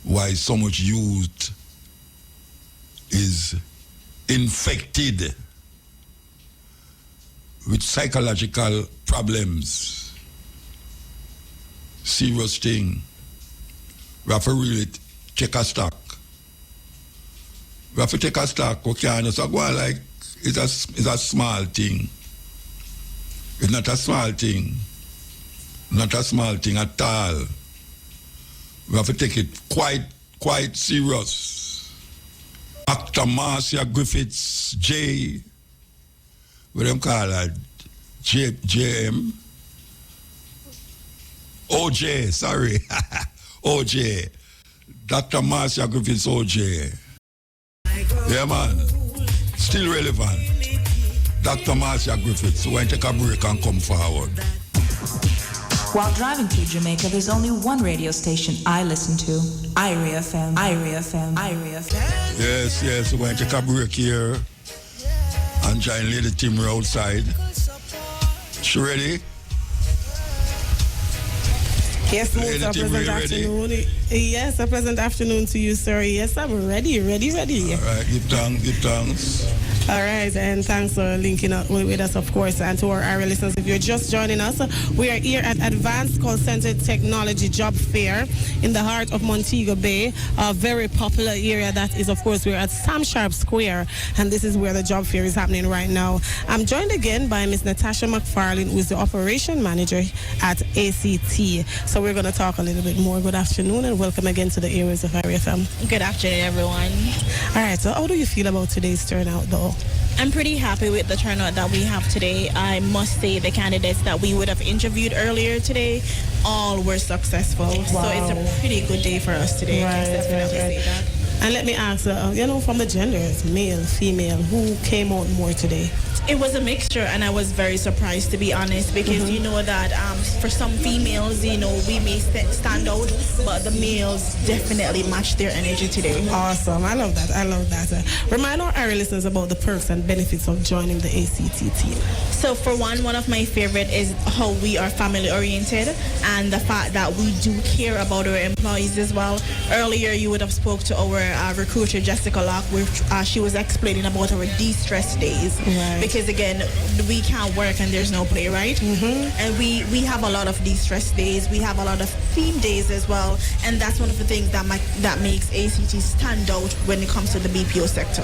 why so much youth is infected with psychological problems. Serious thing. We have to really check a stock. We have to take a stock. We can't just go on like it's a small thing. It's not a small thing. Not a small thing at all. We have to take it quite serious. Actor Marcia Griffiths J. What them call that? JM? OJ, sorry. OJ. Dr. Marcia Griffiths OJ. Yeah, man. Still relevant. Dr. Marcia Griffiths. We're going to take a break and come forward. While driving through Jamaica, there's only one radio station I listen to. IRIA FM. IRIA FM. IRIA FM. Yes. We're going to take a break here and join Lady Timber outside. She ready? Yes, a pleasant afternoon. Yes, a pleasant afternoon to you, sir. Yes, I'm ready. All right, give thanks. All right, and thanks for linking up with us, of course, and to our listeners. If you're just joining us, we are here at Advanced Call Center Technology Job Fair in the heart of Montego Bay, a very popular area that is, of course, we're at Sam Sharp Square, and this is where the job fair is happening right now. I'm joined again by Miss Natasha McFarlane, who is the operation manager at ACT. So we're going to talk a little bit more. Good afternoon, and welcome again to the airways of IRFM. Good afternoon, everyone. All right, so how do you feel about today's turnout, though? I'm pretty happy with the turnout that we have today. I must say the candidates that we would have interviewed earlier today, all were successful. Wow. So it's a pretty good day for us today. Right, I can definitely say that. And let me ask, from the genders, male, female, who came out more today? It was a mixture, and I was very surprised, to be honest, because you know that for some females, we may stand out, but the males definitely matched their energy today. Awesome. I love that. Remind our listeners about the perks and benefits of joining the ACT team. So for one of my favorite is how we are family oriented, and the fact that we do care about our employees as well. Earlier, you would have spoke to our recruiter, Jessica Locke, where she was explaining about our de-stress days. Right. Because again, we can't work and there's no play, right? And we have a lot of de-stress days. We have a lot of theme days as well, and that's one of the things that makes ACT stand out when it comes to the BPO sector.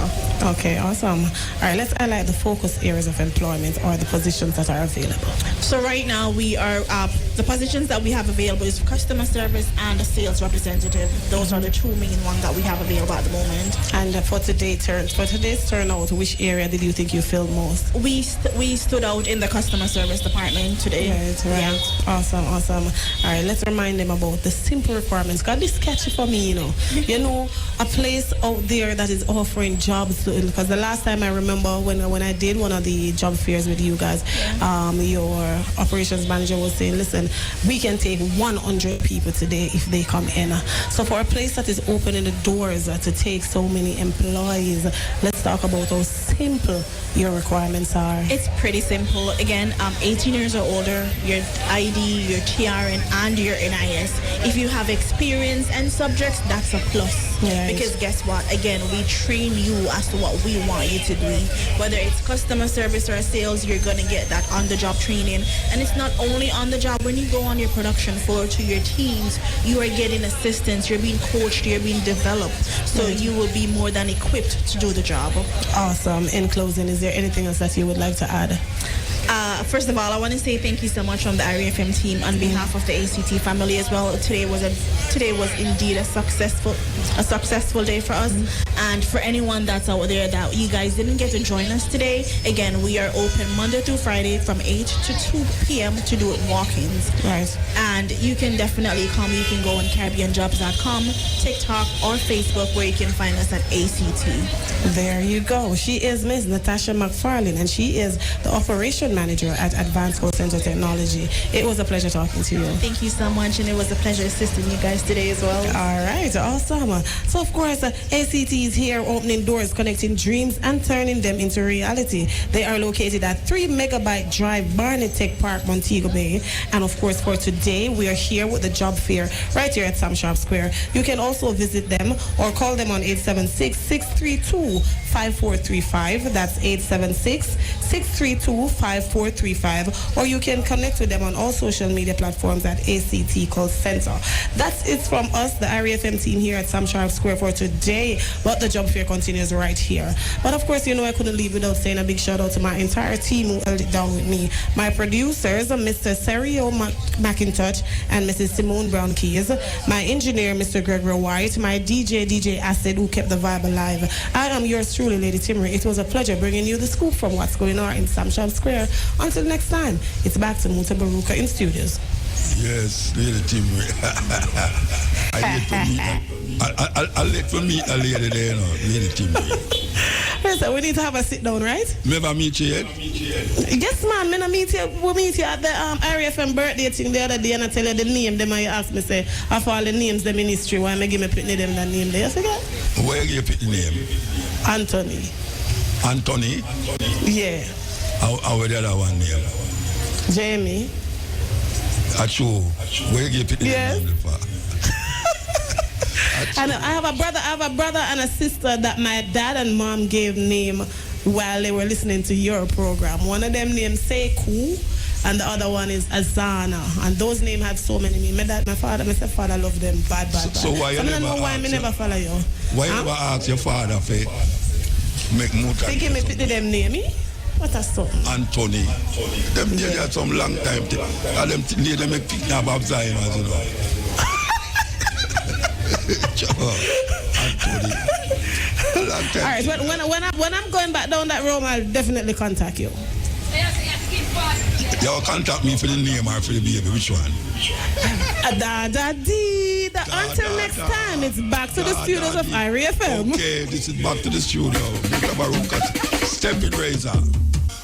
Okay, awesome. All right, let's highlight the focus areas of employment or the positions that are available. So right now we are the positions that we have available is customer service and a sales representative. Those are the two main ones that we have available at the moment. And for today's turnout, which area did you think you filled most? We stood out in the customer service department today. Right. Yeah. Awesome. All right, let's remind them about the simple requirements. God, this catchy for me, a place out there that is offering jobs. Because the last time I remember when I did one of the job fairs with you guys, your operations manager was saying, listen, we can take 100 people today if they come in. So for a place that is opening the doors to take so many employees, let's talk about how simple your requirements are. It's pretty simple. Again, 18 years or older, your ID, your TRN, and your NIS. If you have experience and subjects, that's a plus. Right. Because guess what? Again, we train you as to what we want you to do. Whether it's customer service or sales, you're going to get that on-the-job training. And it's not only on the job. When you go on your production floor to your teams, you are getting assistance, you're being coached, you're being developed. So you will be more than equipped to do the job. Awesome. In closing, is there anything else that you would like to add? First of all, I want to say thank you so much from the IRFM team on behalf of the ACT family as well. Today was indeed a successful day for us. And for anyone that's out there that you guys didn't get to join us today, again, we are open Monday through Friday from 8 to 2 p.m. to do walk-ins. Right. And you can definitely come. You can go on CaribbeanJobs.com, TikTok, or Facebook, where you can find us at ACT. There you go. She is Ms. Natasha McFarlane, and she is the operation manager here at Advanced Call Center Technology. It was a pleasure talking to you. Thank you so much, and it was a pleasure assisting you guys today as well. All right, awesome. So, of course, ACT is here opening doors, connecting dreams and turning them into reality. They are located at 3 Megabyte Drive, Barnett Tech Park, Montego Bay. And, of course, for today, we are here with the job fair right here at Sam Sharp Square. You can also visit them or call them on 876-632-5435. That's 876-632-5435. Or you can connect with them on all social media platforms at ACT Call Center. That's it from us, the IRIFM team here at Sam Sharp Square for today. But the job fair continues right here. But of course, you know I couldn't leave without saying a big shout out to my entire team who held it down with me. My producers, Mr. Serio McIntosh and Mrs. Simone Brown Keys. My engineer, Mr. Gregory White. My DJ Acid, who kept the vibe alive. I am yours truly, Lady Timmery. It was a pleasure bringing you the scoop from what's going on in Sam Sharp Square. Until next time, it's back to Mutabaruka in studios. Yes, Lady Timmery. I'll let for meet a lady there, Lady Timmery. Listen, we need to have a sit down, right? Never meet you yet? Yes, man. We meet you at the IRIFM birthday thing the other day, and I tell you the name. Them and you ask me, say, of all the names, the ministry, why am I give me put them that name there? You forget? Where you put the name? Anthony. Anthony? Yeah. How the other one name? Jamie. Achu. Where you put the name? And I have a brother and a sister that my dad and mom gave name while they were listening to your program. One of them named Sekou, and the other one is Azana. And those names had so many names. My father loved them bad. So why you never know why I never follow you? Why you never ask your father for make Muta? They give me put them name, me? What a something? Anthony. Them they had some long time. And them they make picking about Zion, you know. Anthony. All right, when I'm going back down that road, I'll definitely contact you. You'll contact me for the name or for the baby. Which one? Until next time, it's back to the studios of IRIFM. Okay, this is back to the studio. Mutabaruka, Steppin razor.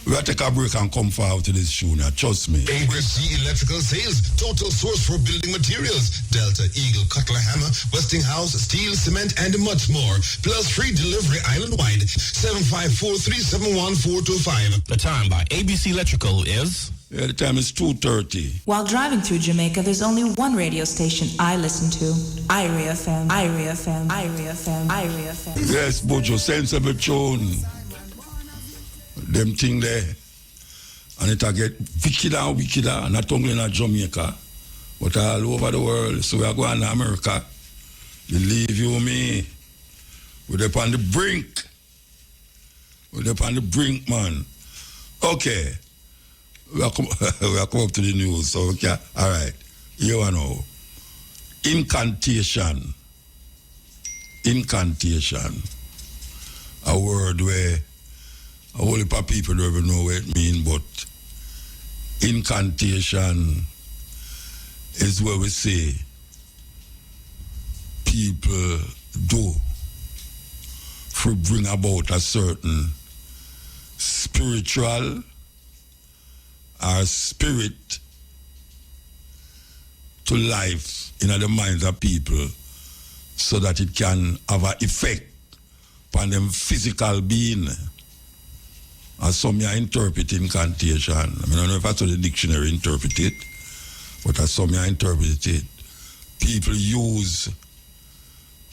We'll take a break and come forward to this show now. Trust me. ABC Electrical Sales, total source for building materials. Delta, Eagle, Cutler Hammer, Westinghouse, steel, cement, and much more. Plus free delivery island-wide. 754-371-425. The time by ABC Electrical is... Yeah, the time is 2:30. While driving through Jamaica, there's only one radio station I listen to. IRIFM, IRIFM, IRIFM, IRIFM. Yes, Bojo, sensible tune. Them thing there. And it'll get wickeder, not only in Jamaica, but all over the world. So we are going to America. Believe you me. We're up on the brink. We're up on the brink, man. Okay. We are come up to the news. So, okay. All right. You know. Incantation. Incantation. A word where a whole heap of people don't even know what it means, but incantation is where we say people do to bring about a certain spiritual or spirit to life in the minds of people so that it can have an effect on them physical being. As some you interpret incantation. I don't know if that's what the dictionary interpret it, but as some you interpret it, people use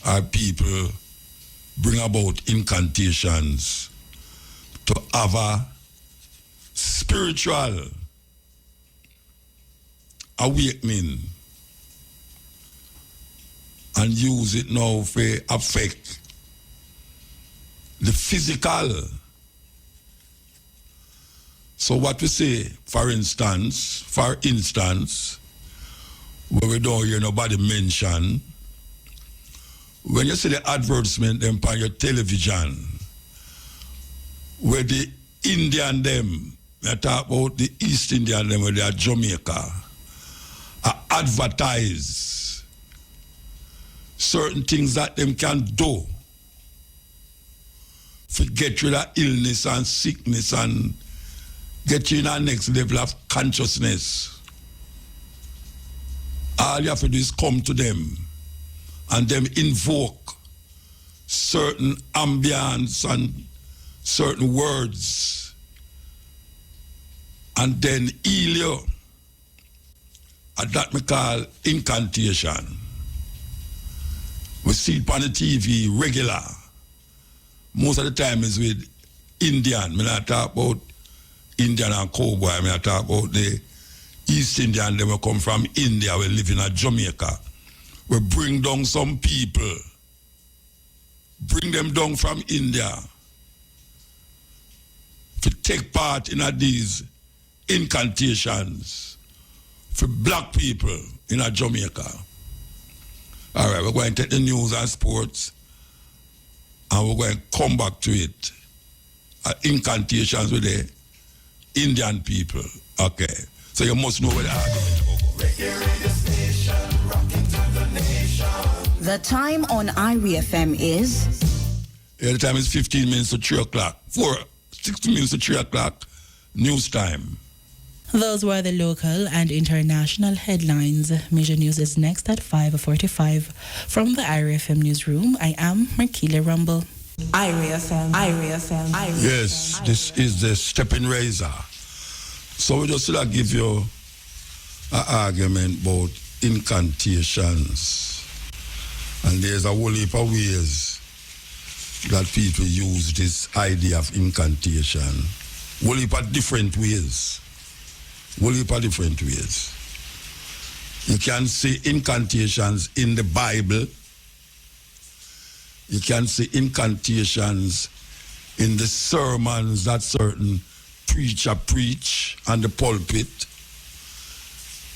or people bring about incantations to have a spiritual awakening and use it now for affect the physical. So what we say, for instance, where we don't hear nobody mention, when you see the advertisement them on your television, where the Indian them, I talk about the East Indian them, where they are Jamaica, advertise certain things that them can do to get rid of illness and sickness and get you in our next level of consciousness, all you have to do is come to them and them invoke certain ambience and certain words and then heal you. And that we call incantation. We see it on the TV regular. Most of the time is with Indian. I not talk about Indian and cowboy. I talk about the East Indian. They will come from India. We live in Jamaica. We bring down some people. Bring them down from India to take part in these incantations for black people in Jamaica. All right, we're going to take the news and sports and we're going to come back to it. Incantations with the Indian people. Okay, so you must know where the argument is. The time on IRIE FM is? Yeah, the time is 15 minutes to 3 o'clock. 60 minutes to 3 o'clock, news time. Those were the local and international headlines. Major news is next at 5:45. From the IRIE FM newsroom, I am Markeela Rumble. IRIE FM, IRIE FM, IRIE Yes, FM, this is the Steppin razor. So we just give you an argument about incantations. And there's a whole heap of ways that people use this idea of incantation. Whole heap of different ways. Whole heap of different ways. You can see incantations in the Bible. You can see incantations in the sermons that certain preacher preach on the pulpit.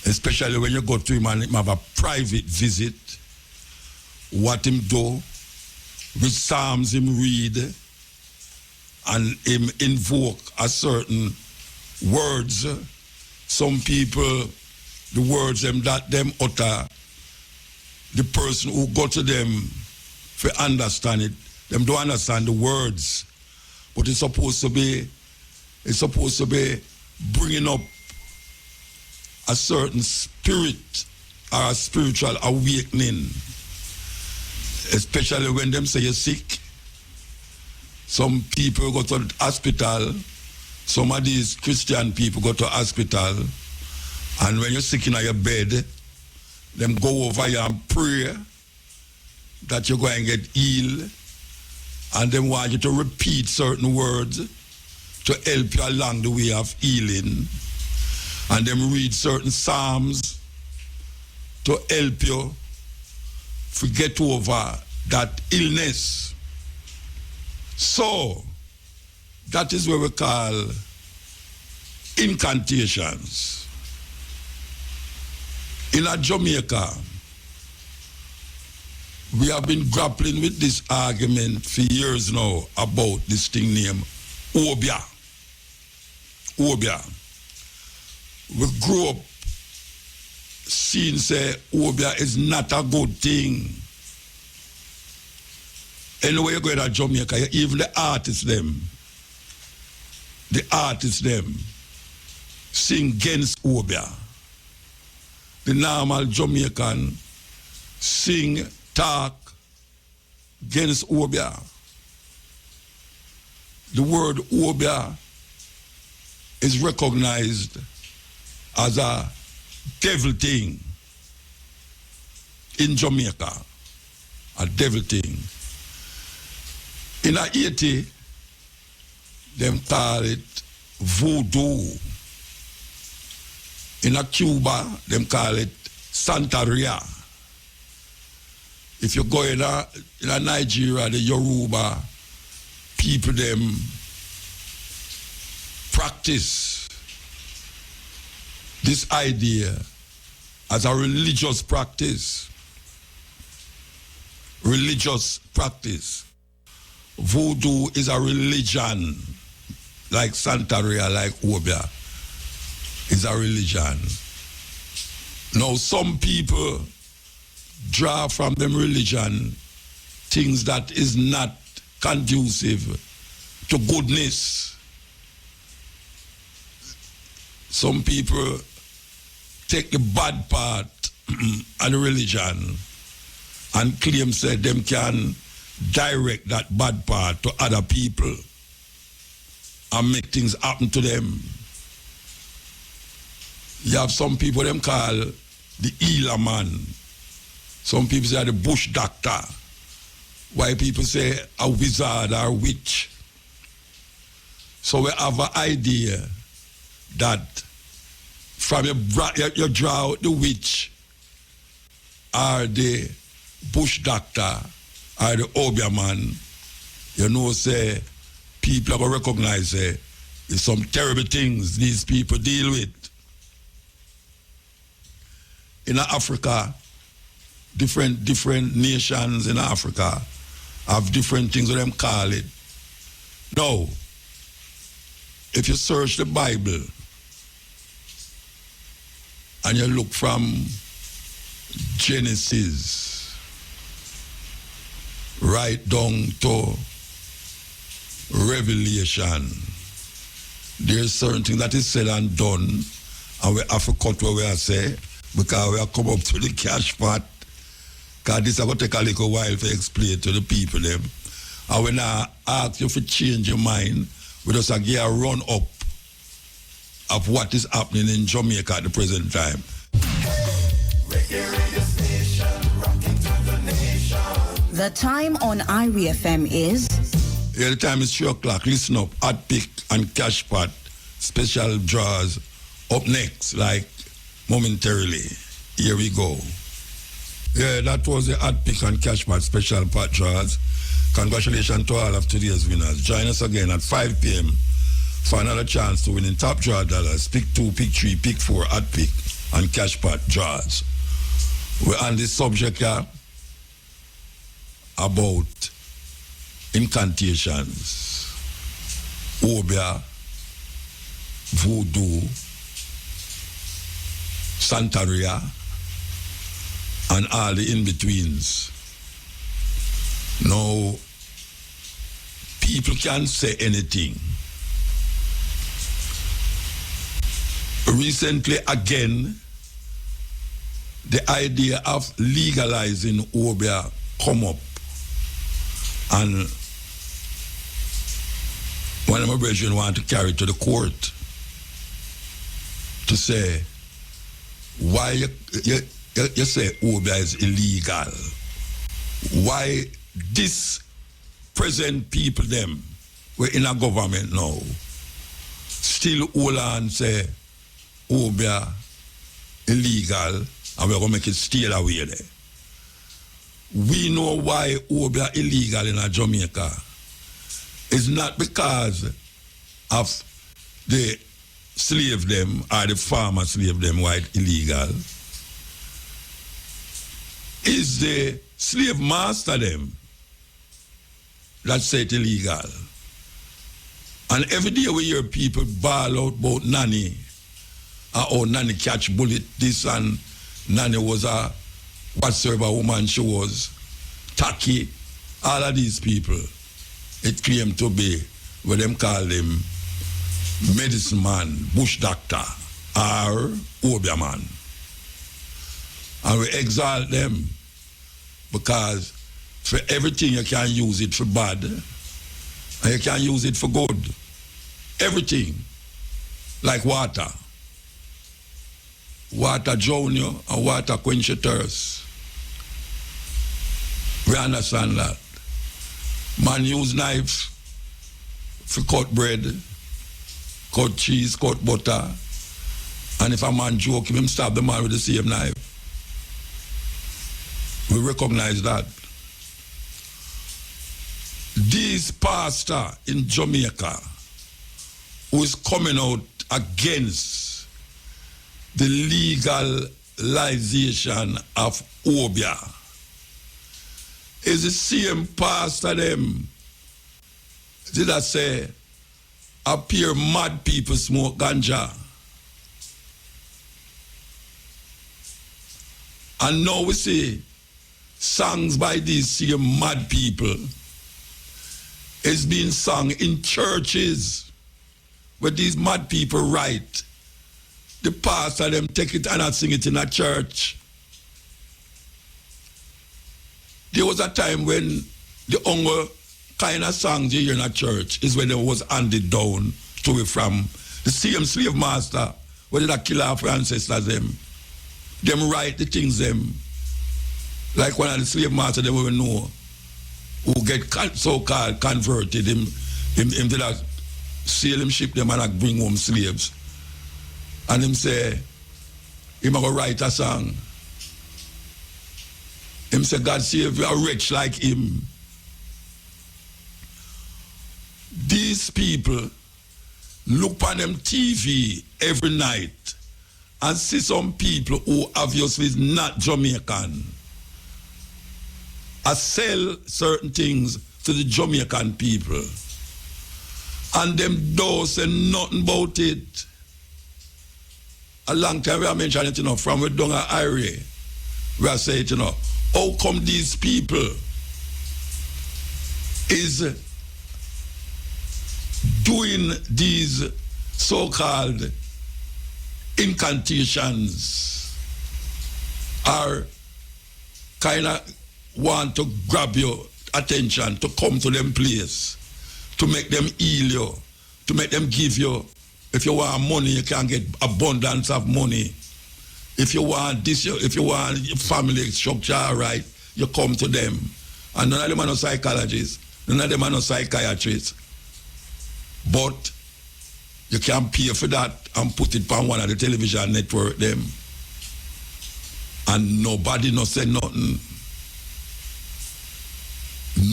Especially when you go to him and him have a private visit. What him do, which psalms him read, and him invoke a certain words. Some people, the words them that them utter, the person who go to them for understand it, them don't understand the words. But it's supposed to be bringing up a certain spirit or a spiritual awakening. Especially when them say you're sick. Some people go to the hospital. Some of these Christian people go to hospital, and when you're sick in your bed, them go over you and pray that you're going to get healed, and them want you to repeat certain words to help you along the way of healing, and them read certain psalms to help you get over that illness. So, that is what we call incantations. In Jamaica, we have been grappling with this argument for years now about this thing named obeah. Obeah. We grew up seeing say obeah is not a good thing. Anyway, you go to Jamaica, even the artists them sing against obeah. The normal Jamaican sing, talk against obeah. The word obeah is recognized as a devil thing in Jamaica. A devil thing. In Haiti, them call it voodoo. In Cuba, them call it Santeria. If you go in Nigeria, the Yoruba people, them practice this idea as a religious practice. Religious practice. Voodoo is a religion, like Santeria, like obeah, is a religion. Now, some people draw from them religion things that is not conducive to goodness. some people take the bad part of the religion and claim say them can direct that bad part to other people and make things happen to them. You have some people them call the healer man. Some people say the bush doctor. Why people say a wizard or witch. So we have an idea that from you draw out the witch or the bush doctor or the obeah man, you know, say people are going to recognize there's some terrible things these people deal with. In Africa, different nations in Africa have different things what them call it. Now, if you search the Bible and you look from Genesis right down to Revelation, there's certain things that is said and done, and we have to cut what we are say, because we have come up to the cash part, because this is going to take a little while to explain to the people them. And when I ask you to change your mind, we just get a run up of what is happening in Jamaica at the present time. The time on Irie FM is... Yeah, the time is 3 o'clock. Listen up. Hot Pick and Cash Pot special draws up next, like momentarily. Here we go. Yeah, that was the Hot Pick and Cash Pot special pot draws. Congratulations to all of today's winners. Join us again at 5 p.m. for another chance to win in top draw dollars. Pick 2, pick 3, pick 4, Hot Pick and Cash Pot draws. We're on this subject here about incantations, obeah, voodoo, Santeria, and all the in-betweens. Now, people can't say anything. Recently, again, the idea of legalizing obeah come up. And one of my brethren want to carry it to the court to say, why you say obeah is illegal? Why this present people them, we're in a government now, still hold on say obeah illegal and we're going to make it steal away there? We know why obeah illegal in Jamaica. It's not because of the slave them or the farmer slave them why it's illegal. It's the slave master them that say it's illegal. And every day we hear people bawl out about Nanny. Oh, Nanny catch bullet this and Nanny was a whatsoever woman she was, tacky, all of these people, it claimed to be what them call them medicine man, bush doctor, or obeah man. And we exalt them because for everything you can use it for bad and you can use it for good. Everything. Like water. Water drown you and water quench your thirst. We understand that. Man use knife for cut bread, cut cheese, cut butter. And if a man joke him stab the man with the same knife. We recognize that. This pastor in Jamaica who is coming out against the legalization of obeah is the same pastor them did I say appear mad people smoke ganja. And now we see songs by these same mad people is being sung in churches where these mad people write the pastor them take it and I sing it in a church. There was a time when the only kind of songs you hear in a church is when it was handed down to it from the same slave master where did kill our ancestors them. Them write the things them. Like one of the slave masters they will know who get so-called converted. Him did a sail him ship them and like bring home slaves. And him say, him go write a song. Him say, God save a wretch like him. These people look on them TV every night and see some people who obviously is not Jamaican and sell certain things to the Jamaican people. And them don't say nothing about it. A long time we are mentioning it, from we down at Irie. We are saying, how come these people is doing these so-called incantations or kind of want to grab your attention to come to them place, to make them heal you, to make them give you. If you want money, you can get abundance of money. If you want this, if you want family structure, right, you come to them. And none of them are no psychologists, none of them are no psychiatrists. But you can pay for that and put it on one of the television network them. And nobody no say nothing.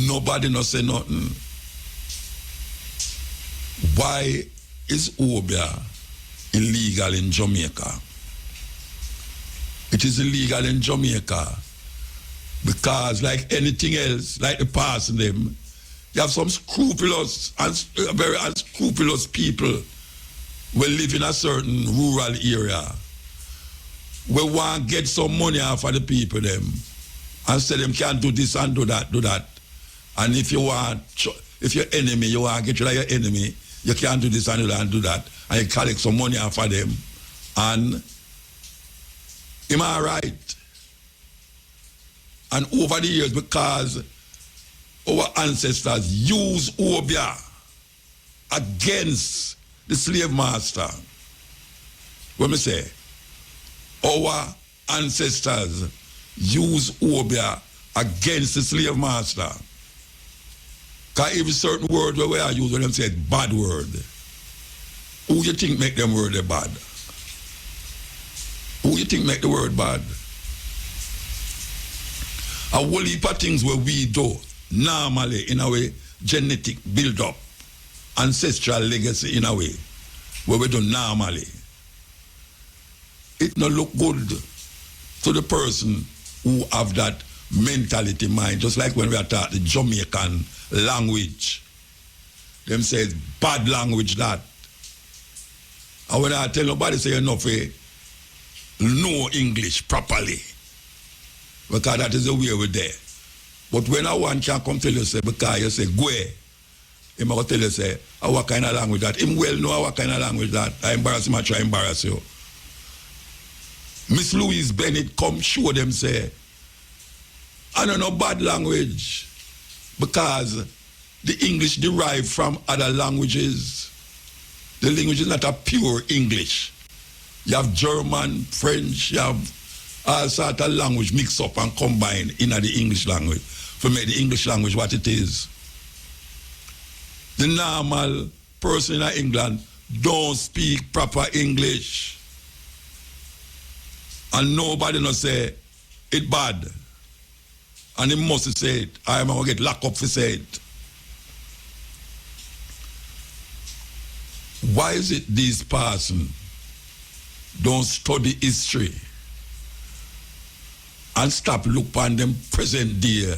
Nobody no say nothing. Why is obeah illegal in Jamaica? It is illegal in Jamaica because, like anything else, like the past in them, you have some scrupulous and very unscrupulous people who live in a certain rural area. We want to get some money off of the people them and say them can't do this and do that, do that. And if you want, if your enemy, you want to get rid of your enemy, you can't do this and do that and do that. And you collect some money off of them. And am I right? And over the years, because our ancestors used obeah against the slave master. What me say? Our ancestors used obeah against the slave master. Because every certain word where we are used when them say bad word. Who you think make them word bad? Who you think make the word bad? A whole heap of things where we do normally in a way genetic build up, ancestral legacy in a way where we do normally. It not look good to the person who have that mentality mind, just like when we are taught the Jamaican language. Them say it's bad language that. And when I tell nobody say enough know English properly, because that is the way we're there. But when a one can come tell you, say, because you say, go ahead, he might tell you, say, what kind of language that? Him well know what kind of language that. I embarrass him, I try to embarrass you. Miss Louise Bennett come show them, say, I don't know bad language, because the English derived from other languages. The language is not a pure English. You have German, French, you have all sorts of language mixed up and combined in the English language to make the English language what it is. The normal person in England don't speak proper English. And nobody no say it bad. And he must say it. I am going to get locked up for say it. Why is it these person don't study history and stop look on them present day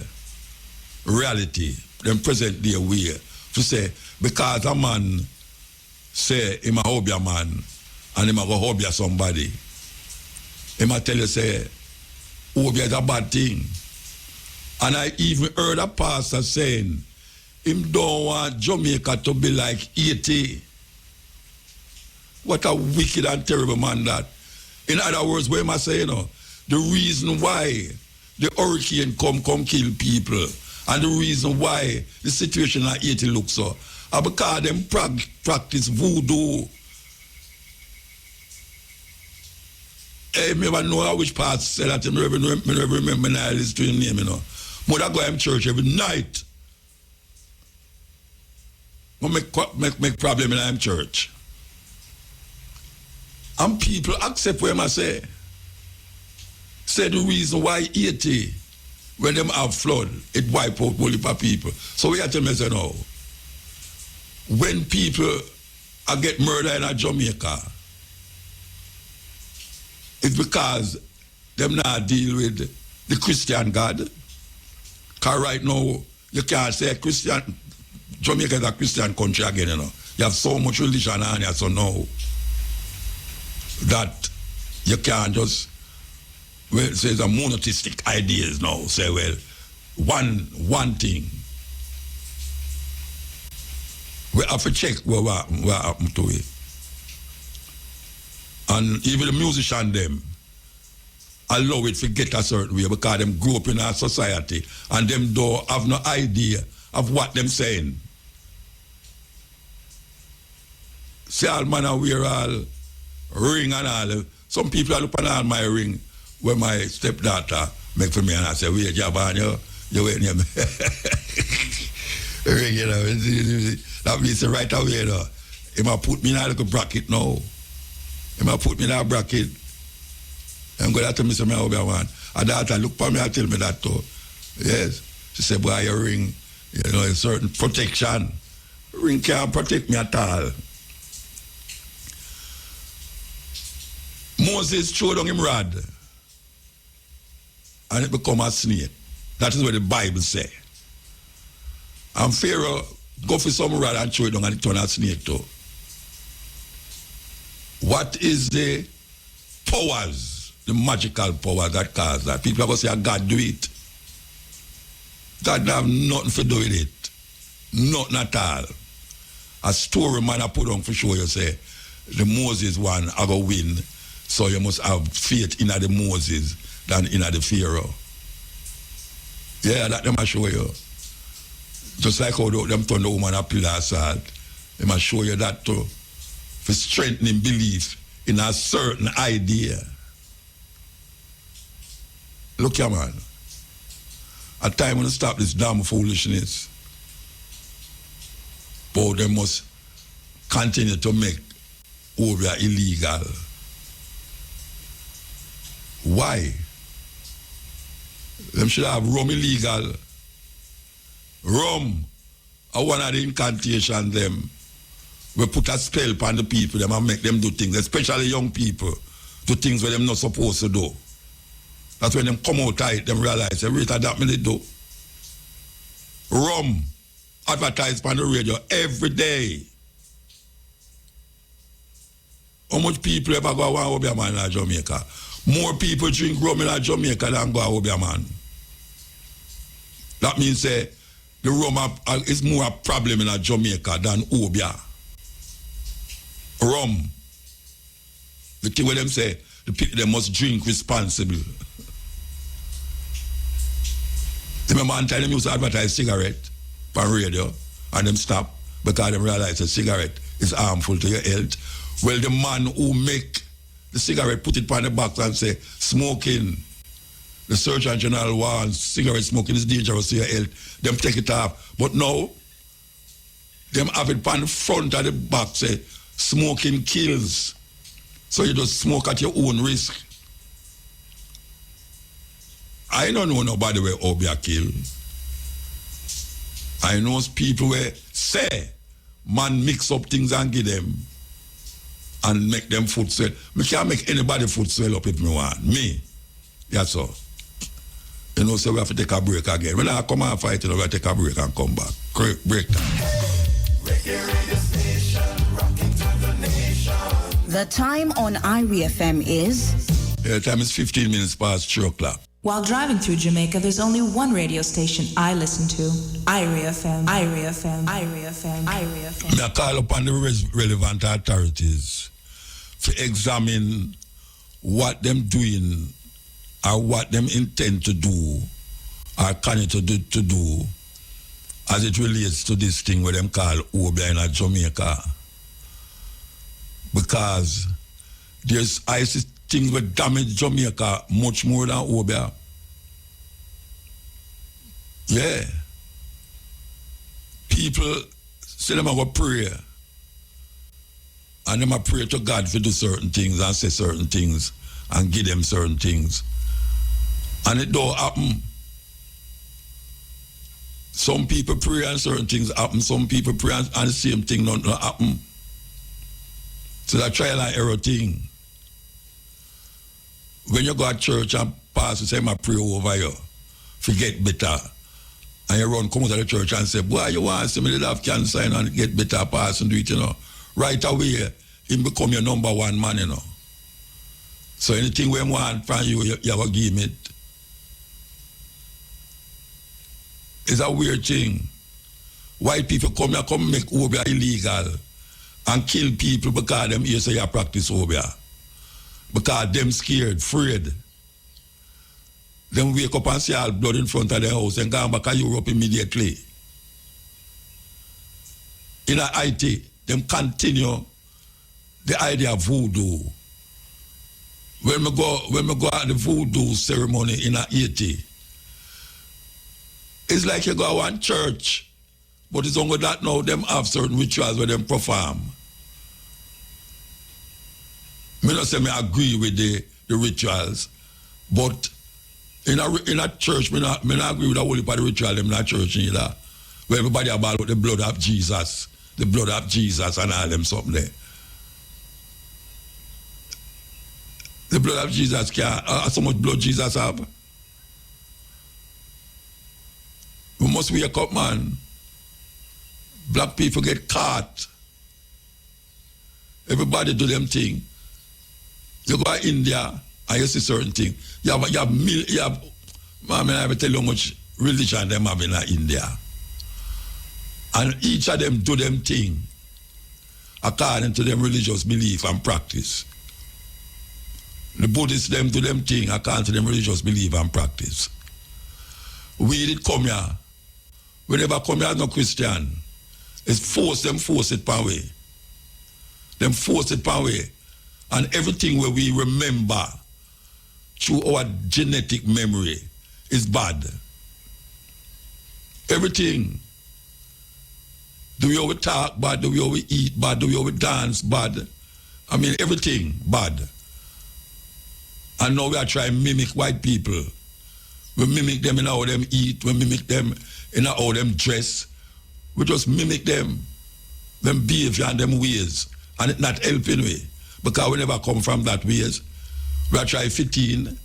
reality, them present day way, to say, because a man say him a obeah man and him a go obeah somebody, him a tell you say, obeah is a bad thing. And I even heard a pastor saying, him don't want Jamaica to be like Haiti. What a wicked and terrible man that. In other words, what am I saying? The reason why the hurricane come kill people and the reason why the situation in Haiti looks so are because them practice voodoo. I never know which part said that. I never remember now listen to his name, Mother go to church every night. Make problem in him church. And people accept what I say. Say the reason why Haiti, when them have flood, it wipe out whole heap of people. So we have to say now, when people get murdered in Jamaica, it's because them not deal with the Christian God. Because right now, you can't say Jamaica is a Christian country again, You have so much religion on here, so now, that you can't just, say it's a monotheistic ideas now. Say, one thing. We have to check what happened to it. And even the musician them allow it to get a certain way because them grew up in our society and them don't have no idea of what them saying. See all man wear all ring and all. Some people are looking at my ring where my stepdaughter make for me and I say, wait, Jaban, you wait near me. Ring, that means right away, He might put me in a little bracket now. He might put me in a bracket. I'm going to tell me something over one. A daughter look for me and tell me that too. Yes. She said, boy, your ring, a certain protection. Ring can't protect me at all. Moses threw down him rod. And it become a snake. That is what the Bible says. And Pharaoh go for some rod and throw it down and it turn a snake too. What is the powers, the magical power that cause that? People are going to say, God do it. God have nothing to do with it. Nothing at all. A story man I put on for sure, you say, the Moses one I go win, so you must have faith in the Moses than in the Pharaoh. Yeah, that them I show you. Just like how them turn the woman a pillar of salt, they must show you that too. For strengthening belief in a certain idea. Look here, man. A time when you stop this damn foolishness, but they must continue to make obeah illegal. Why? Them should have rum illegal. Rum are one of the incantations them. We put a spell upon the people them and make them do things, especially young people, do things where them not supposed to do. That's when them come out tight, them realize, wait, that me do. Rum, advertised on the radio every day. How much people ever go to obeah man in Jamaica? More people drink rum in Jamaica than go to obeah man. That means the rum is more a problem in Jamaica than obeah. Rum. The thing where them say, the people they must drink responsibly. Remember one time them used to advertise cigarette on radio and them stop because they realize a cigarette is harmful to your health. Well, the man who make the cigarette put it on the box and say, smoking, the Surgeon General warns cigarette smoking is dangerous to your health. Them take it off. But now, them have it on the front of the box say, smoking kills. So you just smoke at your own risk. I don't know nobody where obeah kill. I know people where say, man mix up things and give them and make them foot swell. Me can't make anybody foot swell up if me want. Me. That's all. You know, so we have to take a break again. When I come and fight, we have to take a break and come back. Break time. The time on IRIE FM is... The time is 15 minutes past 3 o'clock. While driving through Jamaica, there's only one radio station I listen to. IRIE FM, IRIE FM, IRIE FM, IRIE FM. I call upon the relevant authorities to examine what them doing or what them intend to do or continue to do as it relates to this thing where them call obeah in Jamaica. Because I see things that damage Jamaica much more than obeah. Yeah. People say them go pray. And them a pray to God to do certain things and say certain things and give them certain things. And it don't happen. Some people pray and certain things happen. Some people pray and the same thing don't happen. So that trial and error thing. When you go to church and pastor say, I pray over you, forget better. And you run, come out of the church and say, boy, you want to see me have cancer and get better, pass and do it, Right away, he become your number one man, So anything we want from you, you have to give him it. It's a weird thing. White people come make obeah illegal and kill people because them here say you practice obeah. Because them scared, afraid. Them wake up and see all blood in front of their house and go back to Europe immediately. In Haiti, them continue the idea of voodoo. When we go at the voodoo ceremony in Haiti, it's like you go to one church, but it's only that now them have certain rituals where them perform. I don't say I agree with the rituals, but in a church, I don't agree with the whole part of the ritual them in a church either. Where everybody about the blood of Jesus and all them something there. The blood of Jesus so much blood Jesus have. We must wake up, man. Black people get caught. Everybody do them thing. You go to India and you see certain things. I will tell you how much religion them have in India. And each of them do them thing according to them religious belief and practice. The Buddhists them do them thing according to them religious belief and practice. We did come here. We never come here as no Christian. It's force it pan way. Them force it pan way. And everything where we remember through our genetic memory is bad. Everything. The way we talk bad, the way we eat bad, the way we dance bad. I mean, everything bad. And now we are trying to mimic white people. We mimic them in how them eat. We mimic them in how them dress. We just mimic them behavior and them ways. And it's not helping we. Because we never come from that ways. We are trying to fit in.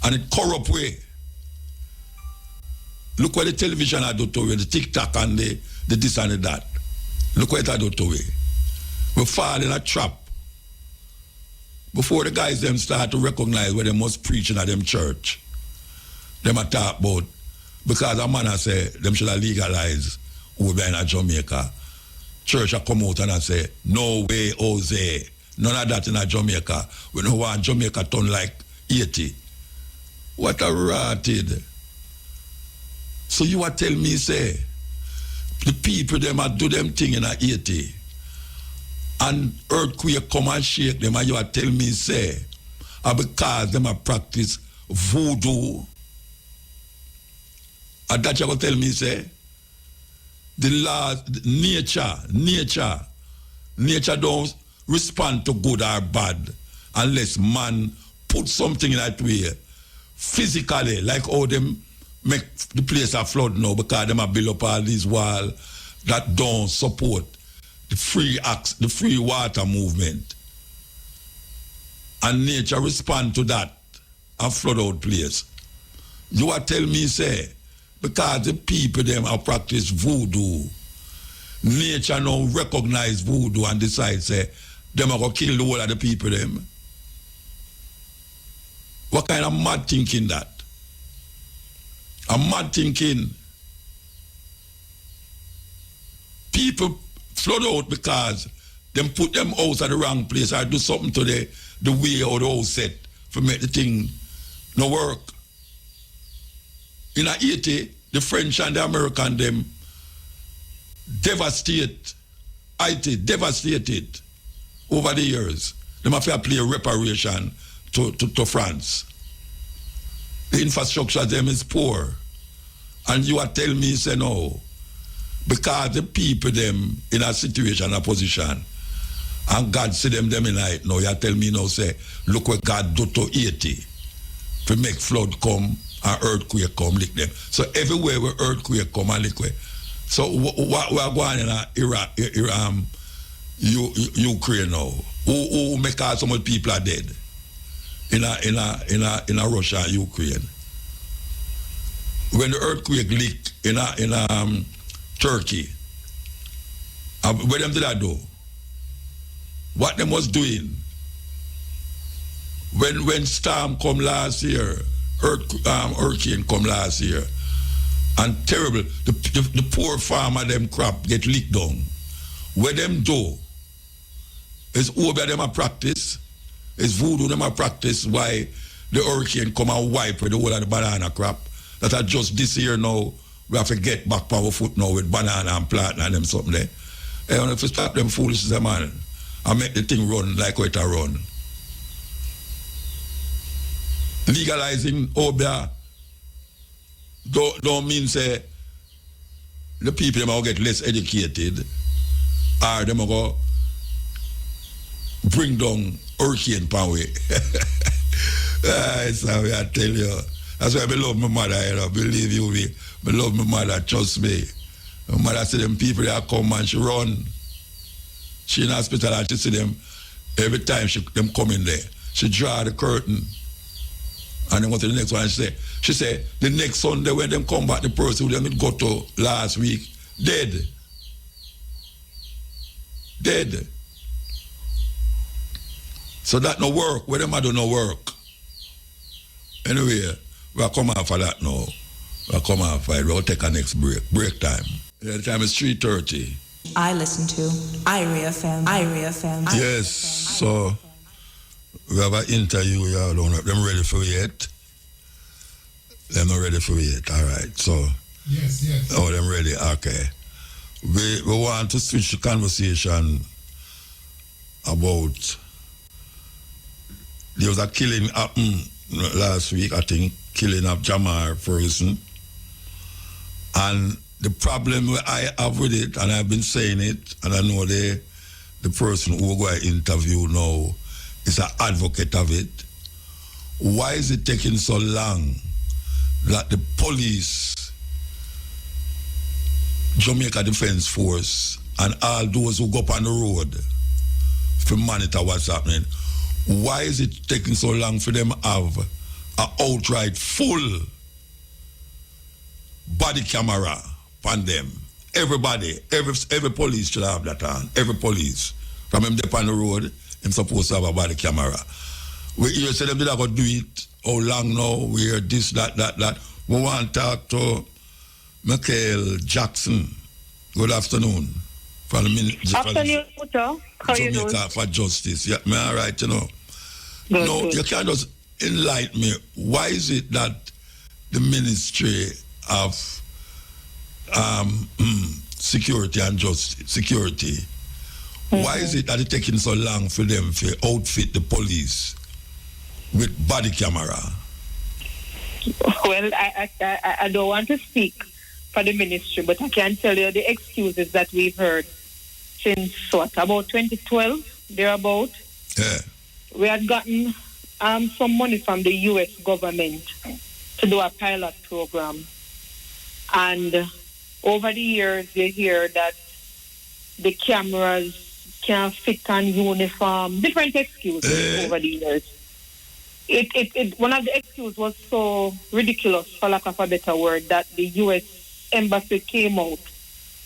And it corrupt way. Look what the television are doing to you, the TikTok and the this and the that. Look what it do to we. We fall in a trap. Before the guys them start to recognize where they must preach in them church. Them a talk about, because a man a say, them should have legalize obeah in Jamaica. Church a come out and a say, no way, Jose. None of that in Jamaica. We don't want Jamaica turn like Haiti. What a rotted. So you are tell me, say, the people them a do them thing in Haiti, and earthquake come and shake them, and you are tell me, say, because them a practice voodoo. And that you will tell me, say, the law, nature don't respond to good or bad unless man put something in that way physically, like how them make the place a flood now because them a build up all these walls that don't support the free water movement. And nature respond to that and flood out place. You are tell me, say, because the people them have practiced voodoo, nature now recognize voodoo and decide, say, them are going to kill the whole of the people them. What kind of mad thinking that? A mad thinking. People flood out because them put them house at the wrong place or do something to the way or the house set to make the thing no work. In Haiti, the French and the American them devastate Haiti, devastated over the years. They have to play reparation to France. The infrastructure of them is poor. And you are telling me, say no, because the people them in a situation, a position, and God see them in light. No, you tell me now, say, look what God do to Haiti. To make flood come and earthquake come, lick them. So everywhere where earthquake come and lick them. So what we are going in Ukraine now? Who make out so much people are dead in a Russia and Ukraine? When the earthquake leaked in Turkey, what them did I do? What them was doing? When storm come last year, hurricane come last year, and terrible, the poor farmer them crop get leaked down. What them do is obeah them a practice, is voodoo them a practice why the hurricane come and wipe the whole of the banana crop. That are just this year now, we have to get back our foot now with banana and plant and them something there. And if we stop them foolishness, man, and make the thing run like what it run. Legalizing obeah don't mean say the people them will get less educated or them will go bring down hurricane power. That's how I tell you. That's why I love my mother, you know. Believe you me. I love my mother, trust me. My mother see them people that come and she run. She in the hospital and she see them every time them come in there. She draw the curtain. And then go to the next one. She say, the next Sunday when them come back, the person who them go to last week, dead. Dead. So that no work. Where them do no work. Anyway, we'll come off for that now. We'll come off for it. We'll take our next break. Break time. Yeah, the time is 3:30. I listen to IRIA FM. IRIA FM. Yes, so we have an interview. You don't know. Them ready for it? Them not ready for it. All right. So. Yes. Oh, them ready. Okay. We want to switch the conversation about. There was a killing happened last week, I think, killing of Jamar Ferguson. And the problem I have with it, and I've been saying it, and I know the person who we're going to interview now is an advocate of it. Why is it taking so long that the police, Jamaica Defense Force, and all those who go up on the road to monitor what's happening, why is it taking so long for them to have an outright full body camera on them? Everybody, every police should have that on. Every police. From him up on the road, him supposed to have a body camera. We hear say them did go do it, how long now, we hear this, that. We want to talk to Michael Jackson. Good afternoon. From the Afternoon, how you doing? Jamaica for Justice. Yeah, me all right, you know. Good, No, good. you can't just enlighten me. Why is it that the Ministry of Security and Justice, why is it that it's taking so long for them to outfit the police with body camera? Well, I don't want to speak for the ministry, but I can tell you the excuses that we've heard since about 2012, thereabout. Yeah. We had gotten some money from the U.S. government to do a pilot program. And over the years, you hear that the cameras can't fit on uniform, different excuses over the years. One of the excuses was so ridiculous, for lack of a better word, that the U.S. Embassy came out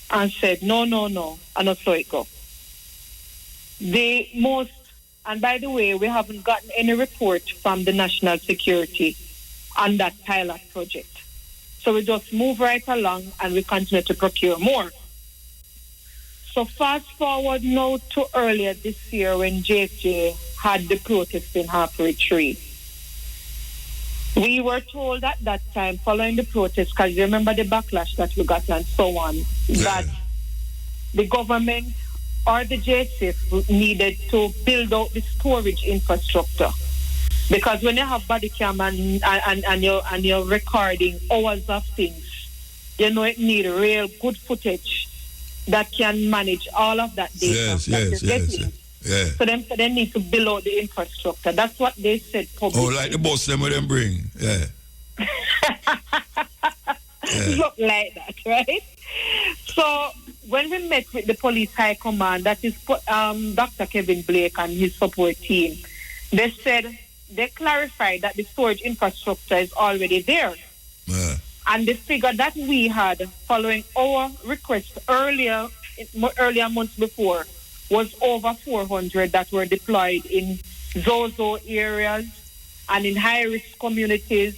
and said, no, and not so it go. And by the way, we haven't gotten any report from the national security on that pilot project. So we just move right along and we continue to procure more. So fast forward now to earlier this year when JJ had the protest in Halfway Tree. We were told at that time, following the protest, because you remember the backlash that we got and so on, that the government or the JSF needed to build out the storage infrastructure. Because when you have body cam and you're recording hours of things, you know it need real good footage that can manage all of that data. Yes. So they need to build out the infrastructure. That's what they said publicly. Oh, like the bus them them bring. Yeah. Look like that, right? So when we met with the police high command, that is Dr. Kevin Blake and his support team, they clarified that the storage infrastructure is already there. Yeah. And the figure that we had following our request earlier months before was over 400 that were deployed in Zozo areas and in high-risk communities.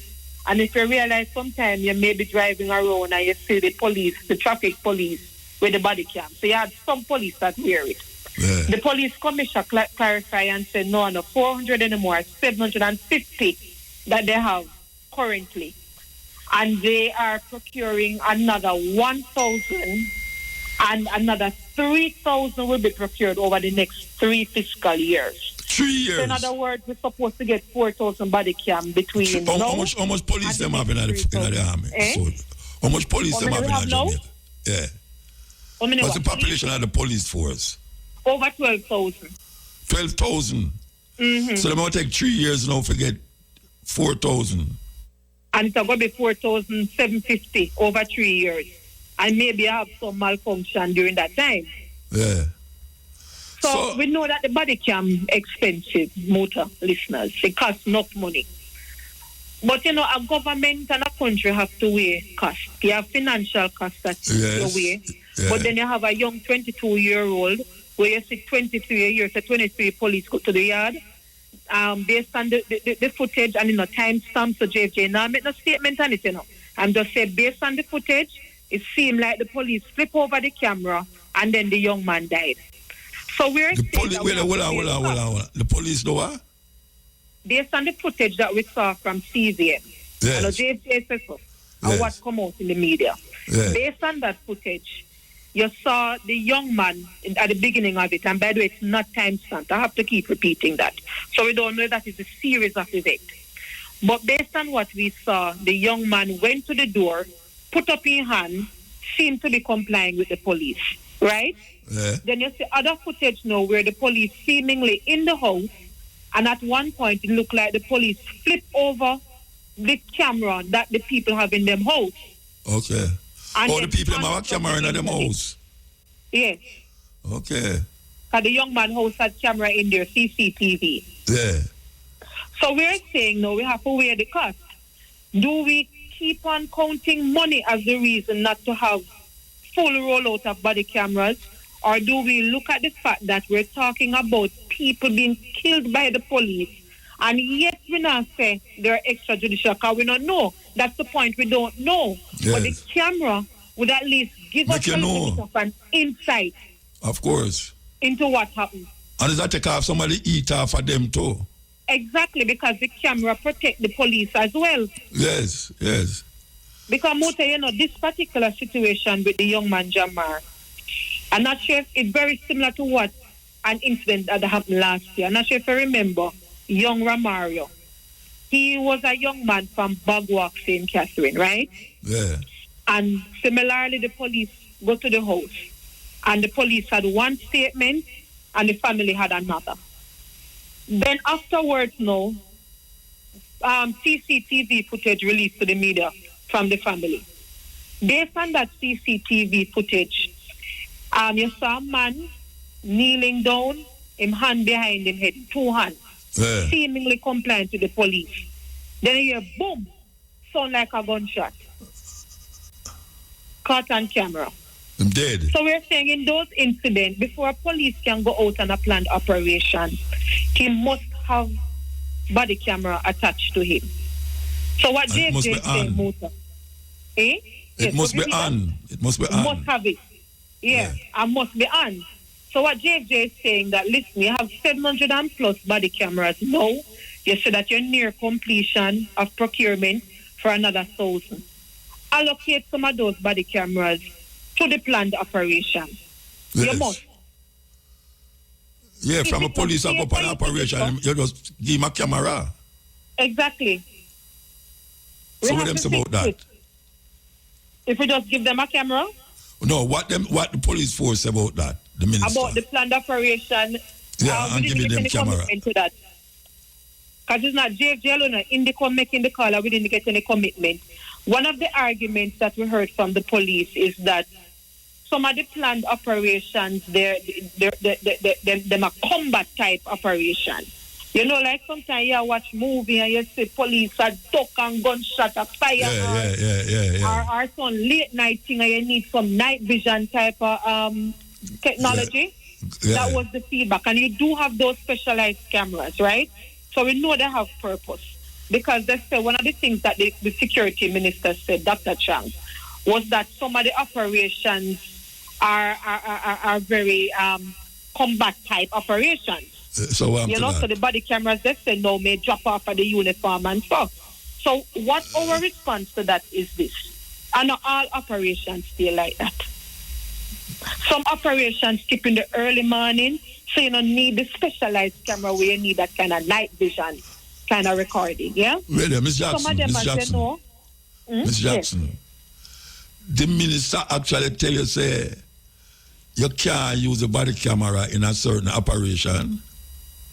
And if you realize sometimes you may be driving around and you see the police, the traffic police with the body cam. So you had some police that wear it. Yeah. The police commissioner clarified and said, no, 400 anymore, 750 that they have currently. And they are procuring another 1,000 and another 3,000 will be procured over the next 3 fiscal years. 3 years. So in other words, we're supposed to get 4,000 body cam between how much police them have in the army? So, how much police them have in Jamaica? Yeah. What's the population of the police force? Over 12,000. 12,000? Mm-hmm. So they might take 3 years now to get 4,000. And it's going to be 4,750 over 3 years. And maybe have some malfunction during that time. Yeah. So we know that the body cam expensive, motor listeners. It costs enough money. But you know, a government and a country have to weigh cost. You have financial costs that you weigh. Yeah. But then you have a young 22-year-old where you see 23 years, a 23 police go to the yard. Based on the footage and time stamps, so JFJ now make no statement on it, I'm just saying based on the footage, it seemed like the police flip over the camera and then the young man died. So we're the police. Hold on. The police do what? Based on the footage that we saw from CVM, JFJ and what come out in the media. Yes. Based on that footage, you saw the young man at the beginning of it, and by the way, it's not time-stamped. I have to keep repeating that. So we don't know that it's a series of events. But based on what we saw, the young man went to the door, put up his hand, seemed to be complying with the police, right? Yeah. Then you see other footage now where the police seemingly in the house, and at one point it looked like the police flip over the camera that the people have in them house. Okay. And the people have a camera in them house? Yes. Okay. Because the young man house had camera in their CCTV. Yeah. So we're saying now we have to weigh the cost. Do we keep on counting money as the reason not to have full rollout of body cameras? Or do we look at the fact that we're talking about people being killed by the police, and yet we not say they're extrajudicial because we don't know. That's the point, we don't know. Yes. But the camera would at least give us a little bit of an insight. Of course. Into what happened. And does that take off somebody eat off of them too? Exactly, because the camera protect the police as well. Yes. Because Muta, this particular situation with the young man Jamar, I'm not sure if it's very similar to what an incident that happened last year. I'm not sure if you remember young Ramario. He was a young man from Bagwalk, St. Catherine, right? Yeah. And similarly, the police go to the house. And the police had one statement and the family had another. Then afterwards, CCTV footage released to the media from the family. Based on that CCTV footage, you saw a man kneeling down, him hand behind him head, 2 hands, seemingly compliant to the police. Then you hear boom, sound like a gunshot. Caught on camera. I'm dead. So we're saying in those incidents, before police can go out on a planned operation, he must have body camera attached to him. So what Dave is saying, Musa? It must be on. It must be on. Must have it. Yeah, and must be on. So what JJ is saying that, listen, you have 700 and plus body cameras. No, you say that you're near completion of procurement for another 1,000. Allocate some of those body cameras to the planned operation. Yes. You must. Yeah, from a police up an operation, you just give him a camera. Exactly. So what them say about that? If we just give them a camera? No, what the police force say about that? The minister. About the planned operation. Yeah, and giving them camera. Into that. Because it's not JFJ alone, Indicom making the call, we didn't get any commitment. One of the arguments that we heard from the police is that some of the planned operations, they're a combat type operation. You know, like sometimes you watch movie and you see police are duck and gunshot, a fire, or some late night thing and you need some night vision type of technology. That was the feedback. And you do have those specialized cameras, right? So we know they have purpose. Because they say one of the things that the security minister said, Dr. Chang, was that some of the operations are very combat type operations. So so the body cameras, they say no, may drop off of the uniform and stuff. So what our response to that is this. And not all operations stay like that. Some operations skip in the early morning, so you don't need the specialized camera where you need that kind of night vision kind of recording, yeah? Wait there, Ms. Jackson. Some of them say no. Ms. Jackson, yes. The minister actually tell you, say, you can't use a body camera in a certain operation.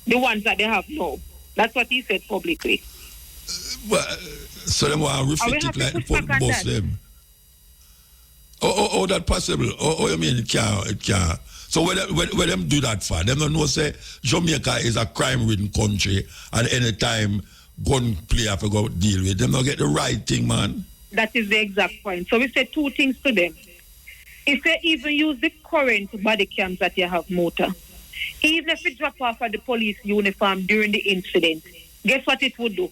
The ones that they have, no. That's what he said publicly. So they want to reflect it like the boss them. Oh, that possible? Oh, you mean it can't? So where them do that for? Them don't know, say, Jamaica is a crime-ridden country and any time gunplay have to go deal with. Them don't get the right thing, man. That is the exact point. So we say two things to them. If they even use the current body cams that you have, motor, even if it drop off of the police uniform during the incident, guess what it would do?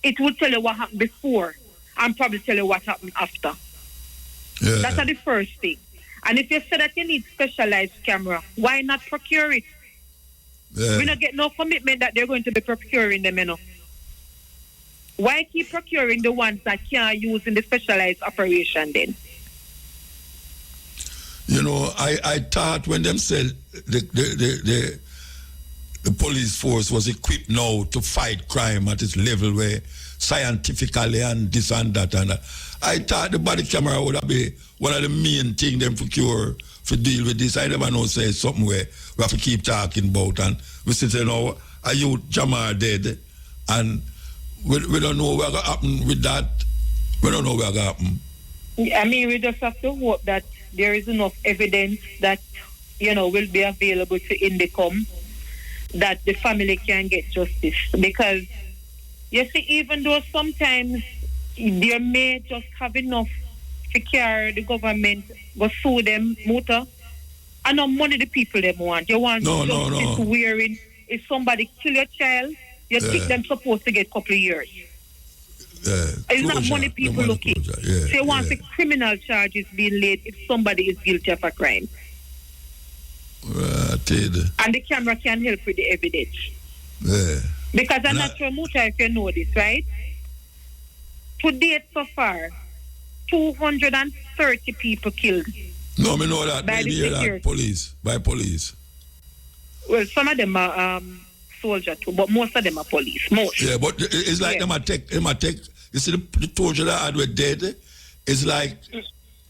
It would tell you what happened before and probably tell you what happened after. Yeah. That's the first thing. And if you say that you need specialized camera, why not procure it? Yeah. We don't get no commitment that they're going to be procuring them, you know. Why keep procuring the ones that can't use in the specialized operation then? You know, I thought when them said the police force was equipped now to fight crime at its level where scientifically and this and that and that, I thought the body camera would be one of the main things them procure to deal with this. I never know say something where we have to keep talking about, and we say, you know, a youth Jamar dead and we don't know what's going to happen with that. We don't know what's going to happen. I mean, we just have to hope that there is enough evidence that, you know, will be available to Indicom that the family can get justice. Because, you see, even though sometimes they may just have enough to carry the government, go sue them, motor, and not money the people them want. You want justice wearing. If somebody kill your child, you think them supposed to get a couple of years. It's not money people looking. So you want the criminal charges being laid if somebody is guilty of a crime. And the camera can help with the evidence. Because I'm not sure, Muta, if you know this, right? To date so far, 230 people killed. No, me know that. By police. Well, some of them are soldiers too, but most of them are police. Most. Yeah, but it's like them take. You see, the 200 that were dead. It's like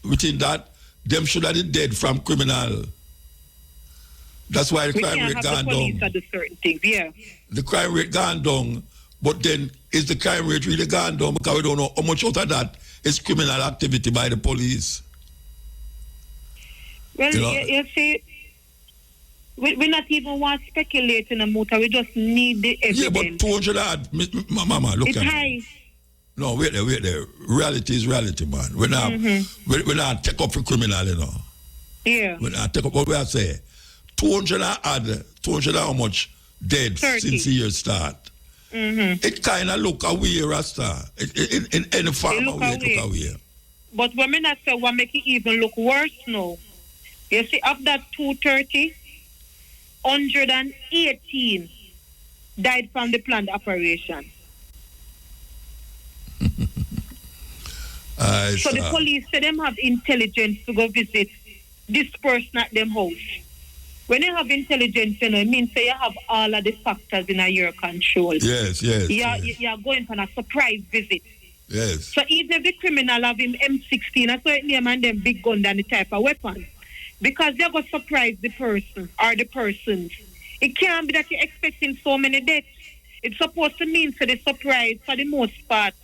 within that, them should have been dead from criminal. That's why the crime rate gone down. Certain things, yeah. The crime rate gone down, but then is the crime rate really gone down because we don't know how much out of that is criminal activity by the police. Well, you see, we not even want to speculate in a motor. We just need the evidence. Yeah, but 200 Mama, look it's at high. Me. No, wait there. Reality is reality, man. We're not take up for criminal, you know. Yeah. We're not take up what we are saying. 200 how much dead 30. since the year start. It kind of look away, Rasta. In any farm away, it look away. But when I say what make it even look worse now, You see, of that 230, 118 died from the planned operation. So the police say them have intelligence to go visit this person at them house. When you have intelligence, you know, it means say you have all of the factors in your control. Yes. You're going for a surprise visit. Yes. So even if the criminal have him M16, I saw it name and them big gun than the type of weapon. Because they're going to surprise the person or the persons. It can't be that you're expecting so many deaths. It's supposed to mean for the surprise, for the most part,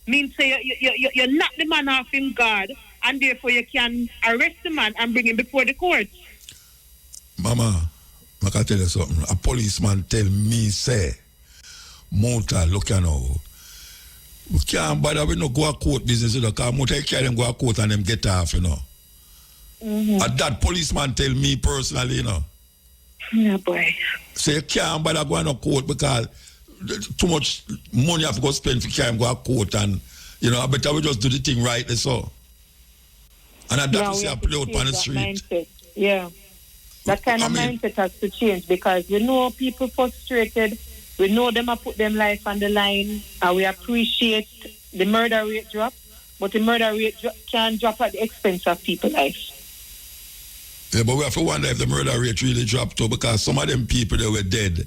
means say you knock the man off him guard, and therefore you can arrest the man and bring him before the court. Mama, I can tell you something. A policeman tell me, say, Mota, look you know, we can't bother with no go to court business, you know, because Mota carry them go to court and them get off, you know. And that policeman tell me personally, you know. Yeah, boy. So you can't bother going to court because too much money have to go spend for carry them go to court, and, you know, I better we just do the thing right, so. And I don't see a play out on the street. Mindset. Yeah. That kind of mindset has to change because we know people frustrated. We know them have put them life on the line, and we appreciate the murder rate drop, but the murder rate can drop at the expense of people's life. Yeah, but we have to wonder if the murder rate really dropped too, because some of them people that were dead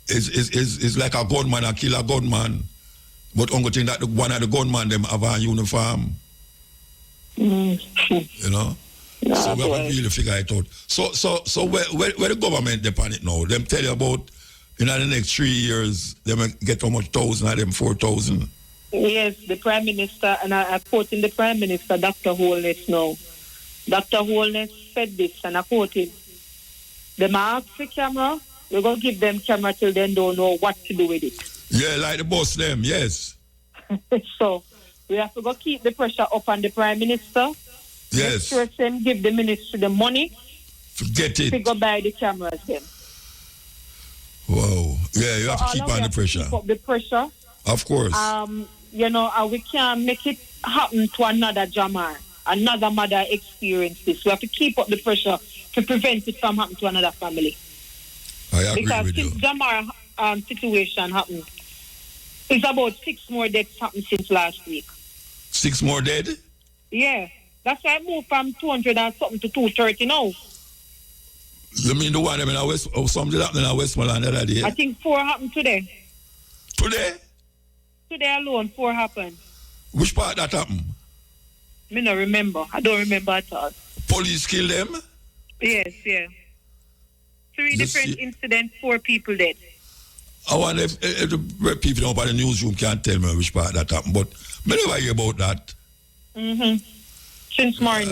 is like a gunman, a kill a gunman, but only thing that one of the gunman them have a uniform. You know? No, so we have to really figure it out. So where the government depend it now? Them tell you about in the next 3 years, them get how much thousand of them 4,000. Yes, the Prime Minister, and I quote in the Prime Minister, Dr. Holness now. Dr. Holness said this, and I quote him. Them ask for camera, we're going to give them camera till they don't know what to do with it. Yeah, like the boss them, yes. So we have to go keep the pressure up on the Prime Minister. Yes. Make sure them give the ministry the money. Forget it. To go buy the cameras then. Wow. Yeah, you have to keep on the pressure. Keep up the pressure. Of course. You know, we can't make it happen to another Jamar, another mother experience this. We have to keep up the pressure to prevent it from happening to another family. I agree because with you. Because since Jamar situation happened, it's about 6 more deaths happened since last week. 6 more dead? Yeah. That's why I moved from 200 and something to 230 now. You mean the one in West, or something happened in Westmoreland the other day? I think 4 happened today. Today? Today alone, 4 happened. Which part that happened? Me no remember. I don't remember at all. Police killed them? Yes, yeah. 3 different incidents, 4 people dead. I wonder if the people up in the newsroom can't tell me which part that happened, but I never hear about that. Since morning.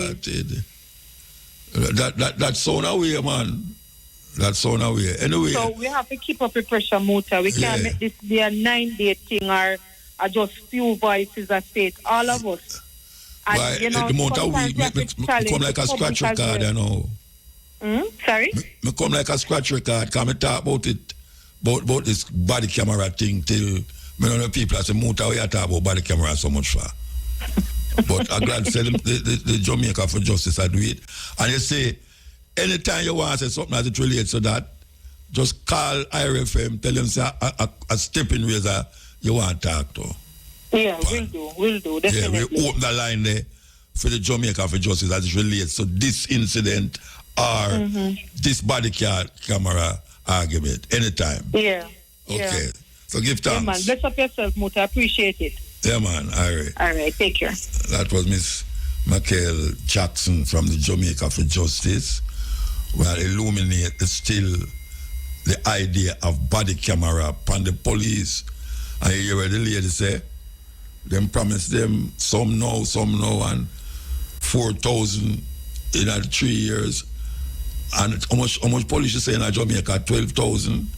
That sound away, man. That sound away. Anyway. So we have to keep up the pressure, Muta. We can't make this be a 9-day thing or just few voices that say it. All of us. And, you know, the Muta we come like a scratch record, you know. Sorry? Me come like a scratch record, because I talk about it, about this body camera thing till, me know the people I say, Muta, we talk about body camera so much for. But I'm glad to say the Jamaica for Justice, I do it. And you say, anytime you want to say something as it relates to that, just call IRFM, tell them say a Steppin razor you want to talk to. Yeah, we'll do, definitely. Yeah, we open the line there for the Jamaica for Justice as it relates to this incident or this body camera argument, anytime. Yeah. Okay. Yeah. So give thanks. Yeah, man. Bless up yourself, Muta. I appreciate it. Yeah, man. All right. All right. Take care. That was Miss Michael Jackson from the Jamaica for Justice. Will illuminate still the idea of body camera upon the police. And you hear what the lady say? Them promise them some now, and 4,000 in 3 years. And how much police you say in Jamaica? 12,000.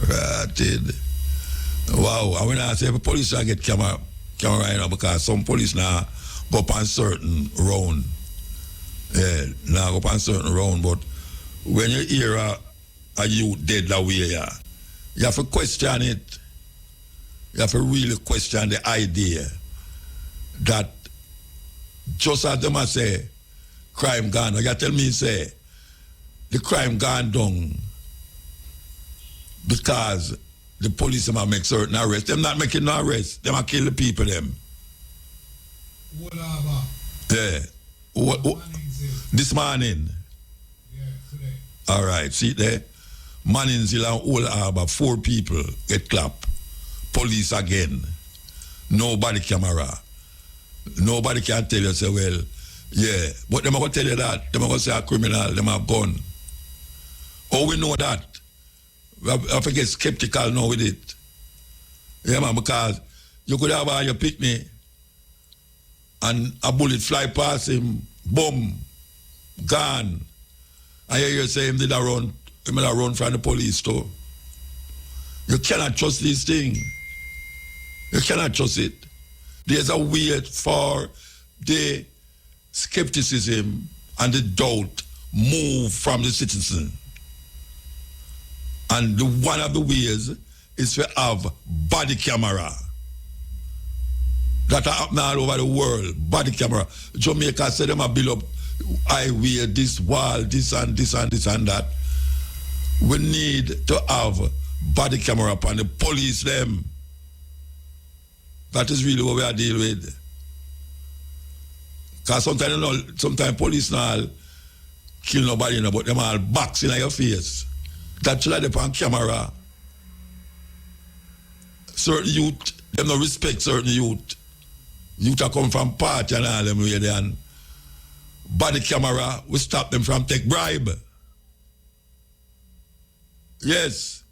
Right. Wow. And when I say police I get camera right now, because some police now go up on certain round. Yeah, now go up on certain round. But when you hear a youth dead that way, you have to question it. You have to really question the idea that just as them say, crime gone. You tell me, say, the crime gone down because the police them make certain arrests. Them not making no arrests. Them are kill the people them. Yeah. This morning. Yeah, today. All right, see there? Manninzil and Old Harbour, 4 people get clapped. Police again. Nobody camera. Nobody can tell you, say, well, yeah. But them are going to tell you that. Them are going to say a criminal, them have gun. Oh, we know that. We have to get skeptical now with it. Yeah, man, because you could have your picnic and a bullet fly past him, boom, gone. And you say him did a run from the police too. You cannot trust these things. You cannot trust it. There's a wait for the skepticism and the doubt move from the citizen. And one of the ways is to have body camera. That are happening all over the world. Body camera. Jamaica said them a build up highway, this wall, this and this and this and that. We need to have body camera upon the police them. That is really what we are dealing with. Because sometimes, you know, sometimes police not kill nobody, you know, but them all boxing in your face. That should have on camera. Certain youth, them no respect certain youth. Youth are come from party and all them way there, and body camera will stop them from take bribe. Yes.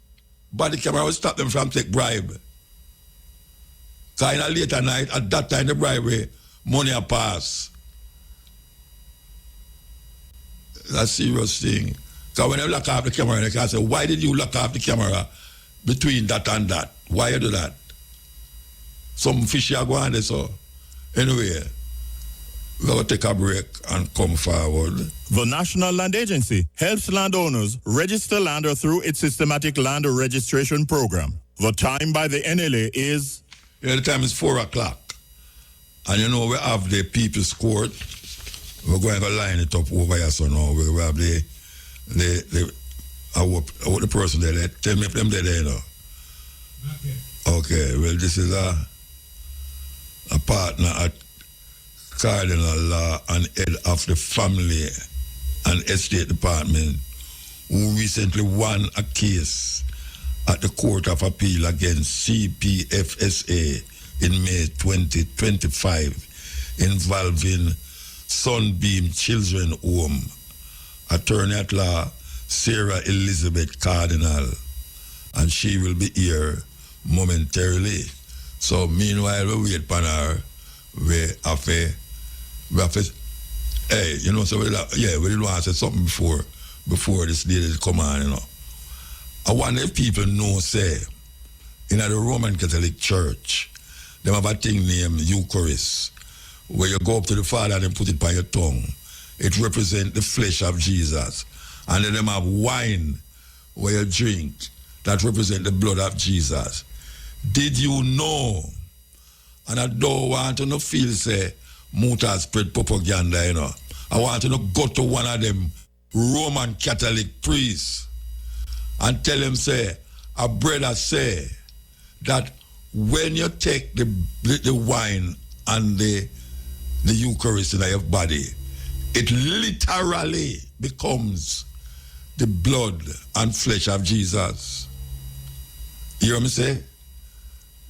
Body camera will stop them from take bribe. Because in a later night, at that time the bribery, money a pass. That's a serious thing. Because when you lock off the camera, they can say, why did you lock off the camera between that and that? Why you do that? Some fishy are going there, so. Anyway, we'll take a break and come forward. The National Land Agency helps landowners register land through its systematic land registration program. The time by the NLA is... Yeah, the time is 4 o'clock. And you know, we have the People's Court. We're going to line it up over here, so now we have the person there. Tell me if them there, you know. Okay, well, this is a partner at Cardinal Law and head of the Family and Estate Department who recently won a case at the Court of Appeal against CPFSA in May 2025 involving Sunbeam Children Home. Attorney at law Sarah Elizabeth Cardinal, and she will be here momentarily. So meanwhile we wait upon her. We have to hey, you know, so we didn't want to say something before this lady come on, you know. I wonder if people know, say, in the Roman Catholic Church, they have a thing named Eucharist, where you go up to the Father and put it by your tongue. It represents the flesh of Jesus. And then they have wine where you drink that represents the blood of Jesus. Did you know? And I don't want to feel, say, Muta spread propaganda, you know. I want to go to one of them Roman Catholic priests and tell him, say, a brother say that when you take the wine and the Eucharist in your body, it literally becomes the blood and flesh of Jesus. You hear me say?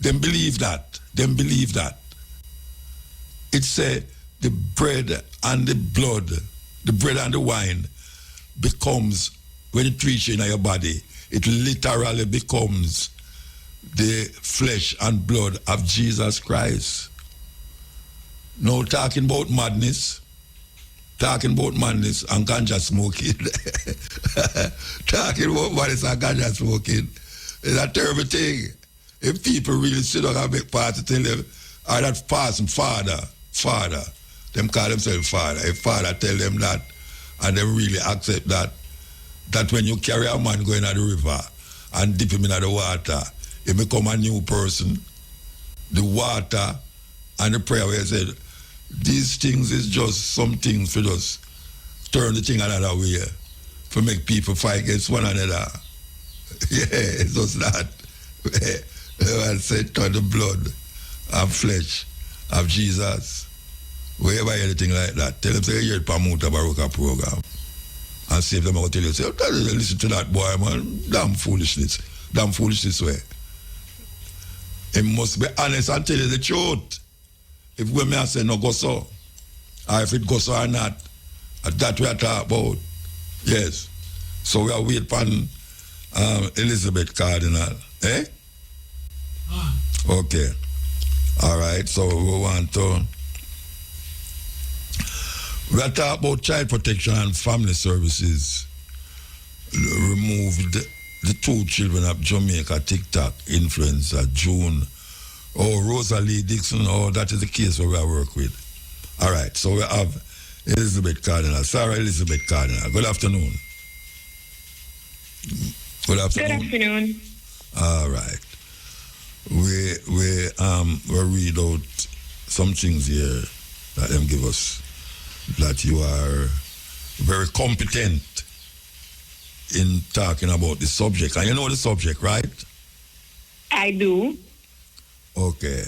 Them believe that. Them believe that. It said the bread and the blood, the bread and the wine becomes, when it reaches in your body, it literally becomes the flesh and blood of Jesus Christ. Now talking about madness and ganja smoking. Talking about madness and ganja smoking is a terrible thing. If people really sit down and make part to tell them, or that person, father, them call themselves father. If father tell them that, and they really accept that when you carry a man going to the river and dip him in the water, he become a new person. The water and the prayer where he said, these things is just some things for us turn the thing another way to make people fight against one another. Yeah, it was that. I said, turn the blood and flesh of Jesus. Wherever anything like that, tell them say you hear it from Mutabaruka program. And see if them will tell you, say, listen to that boy, man. Damn foolishness way. He must be honest and tell you the truth. If we may say no go so, or if it goes so or not, that we are talking about. Yes. So we are waiting for Elizabeth Cardinal. Eh? Okay. All right. So we want to... We are talking about child protection and family services. Removed the 2 children of Jamaica TikTok influencer June. Rosalie Dixon. That is the case where we work with. All right. So we have Elizabeth Cardinal. Sarah Elizabeth Cardinal. Good afternoon. Good afternoon. Good afternoon. All right. We read out some things here that them give us, that you are very competent in talking about the subject. And you know the subject, right? I do. Okay.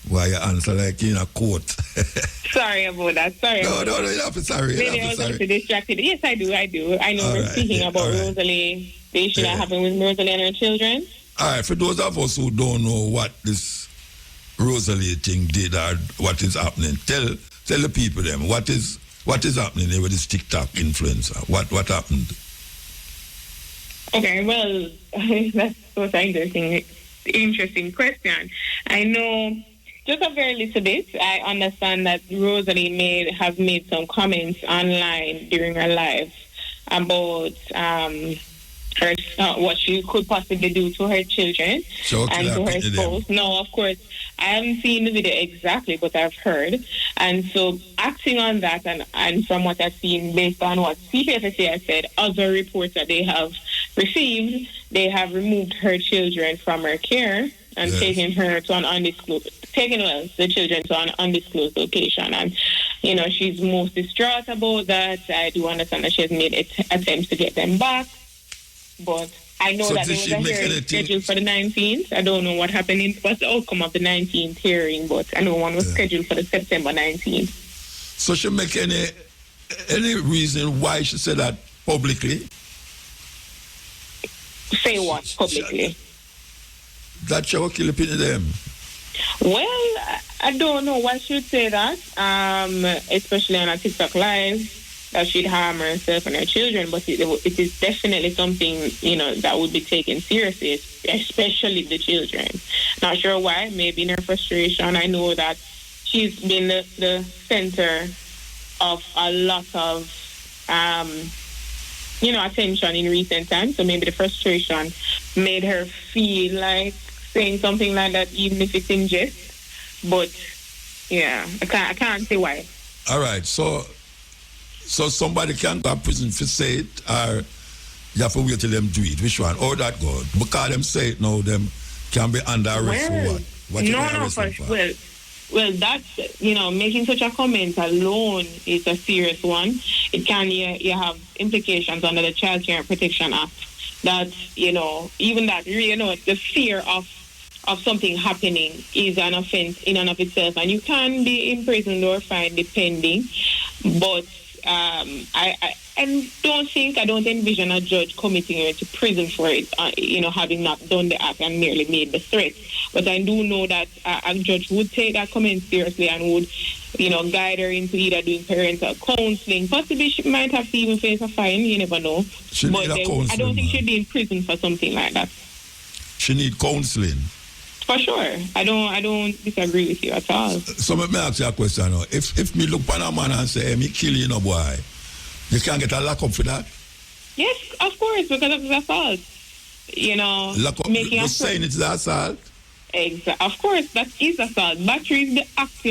Why you answer like in a court? Sorry about that. Sorry. No, you have to sorry. Maybe I was a little distracted. Yes, I do. I know we're speaking about Rosalie, the issue that happened with Rosalie and her children. All right, for those of us who don't know what this Rosalie thing did or what is happening, tell the people them what is happening here with this TikTok influencer. What happened? Okay, well, that's so interesting question. I know just a very little bit. I understand that Rosalie have made some comments online during her live about what she could possibly do to her children and to her spouse. No, of course, I haven't seen the video exactly, but I've heard. And so acting on that and from what I've seen based on what CPFSA has said, other reports that they have received, they have removed her children from her care and taken her to an the children to an undisclosed location. And, she's most distraught about that. I do understand that she has made attempts to get them back. But I know that there was a hearing scheduled for the 19th. I don't know what happened. What's the outcome of the 19th hearing? But I know one was scheduled for the September 19th. So she make any reason why she said that publicly? Say what publicly? That she will kill them. Well, I don't know why she would say that, especially on a TikTok live, that she'd harm herself and her children, but it is definitely something, that would be taken seriously, especially the children. Not sure why, maybe in her frustration. I know that she's been the center of a lot of, attention in recent times, so maybe the frustration made her feel like saying something like that, even if it's in jest. But, yeah, I can't say why. All right, so somebody can go to prison for say it, or you have to wait till them do it. Which one? Or that go? Because them say it now, them can be under arrest for what? Well, that's, making such a comment alone is a serious one. It can, you have implications under the Child Care and Protection Act. That, even that, the fear of something happening is an offense in and of itself. And you can be imprisoned or fined depending. But I don't envision a judge committing her to prison for it, having not done the act and merely made the threat. But I do know that a judge would take that comment seriously and would, guide her into either doing parental counseling. Possibly she might have to even face a fine, you never know. But I don't think she'd be in prison for something like that. She need counseling. For sure. I don't disagree with you at all. So let me ask you a question now. If me look at a man and say, hey, me kill you, boy, you can't get a lock up for that? Yes, of course, because of the assault. Lock up, making you're saying it's the assault? Exactly. Of course, that is assault. Battery is the act,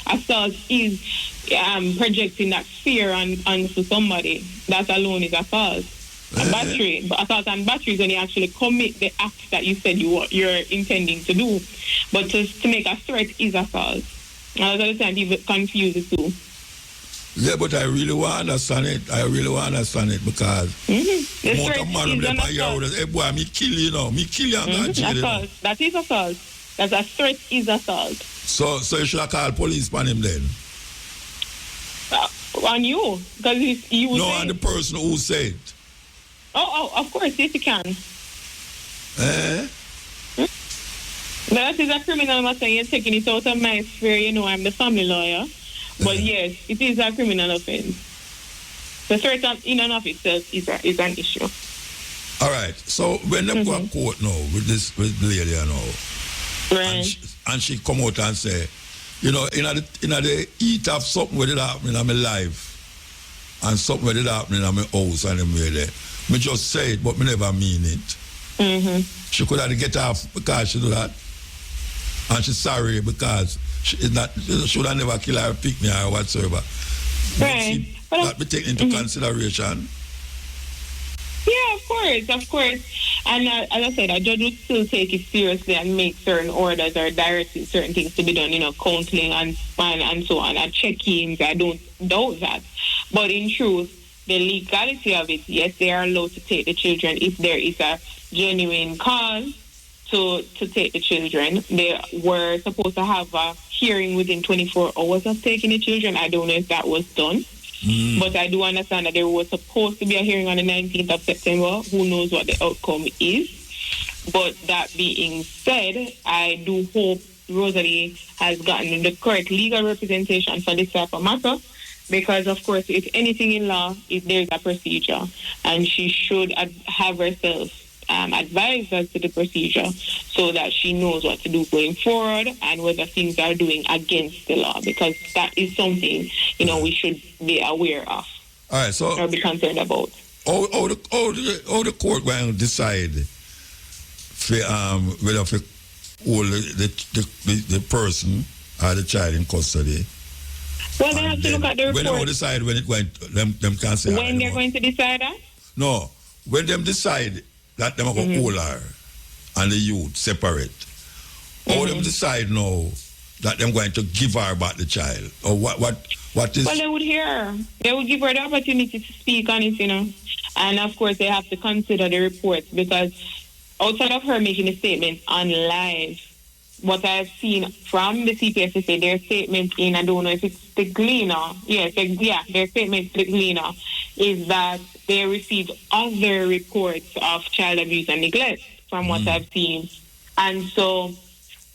assault is projecting that fear onto somebody. That alone is assault. Assault and battery is when you actually commit the act that you said you're intending to do. But to make a threat is assault. And as I said, people confuse the two. Yeah, but I really want to understand it. Because the most of man is an assault. hey boy, me kill you now. Me kill you and go jail, you know. That is assault. That's a threat is assault. So you should have called police on him then? On you. Because he was on the person who said. Oh, of course, yes you can. But that is a criminal matter. You're taking it out of my sphere. You know, I'm the family lawyer. But yes, it is a criminal offense. The threat in and of itself is an issue. All right. So when they go to court now with the lady now, right, and she come out and say, you know, in the heat of something where it happening in my life and something where it happening in my house and them way there. Me just say it, but me never mean it. She could have get off because she do that, and she's sorry because she should have never killed her pick me or whatsoever. Right. That be taken into consideration. Yeah, of course. And as I said, a judge would still take it seriously and make certain orders or direct certain things to be done, you know, counseling and so on, and check-ins. I don't doubt that. But in truth, the legality of it, yes, they are allowed to take the children if there is a genuine cause to take the children. They were supposed to have a hearing within 24 hours of taking the children. I don't know if that was done. But I do understand that there was supposed to be a hearing on the 19th of September. Who knows what the outcome is. But that being said, I do hope Rosalie has gotten the correct legal representation for this type of matter. Because, of course, if anything in law, if there's a procedure, and she should have herself advised us to the procedure so that she knows what to do going forward and whether things are doing against the law, because that is something, you know, we should be aware of. All right, so or be concerned about. How the court will decide whether to hold the person or the child in custody? Well, they have to look at the report. When they decide when it going, them can say. When they're going to decide that? No, when them decide that them are going to hold her and the youth separate. Or them decide now that them going to give her back the child. Or what is... Well, they would hear her. They would give her the opportunity to speak on it, you know. And of course, they have to consider the reports, because outside of her making a statement on live, what I've seen from the CPSSA, their statement in, I don't know if it's the Gleaner, their statement to the Gleaner is that they received other reports of child abuse and neglect from what I've seen. And so,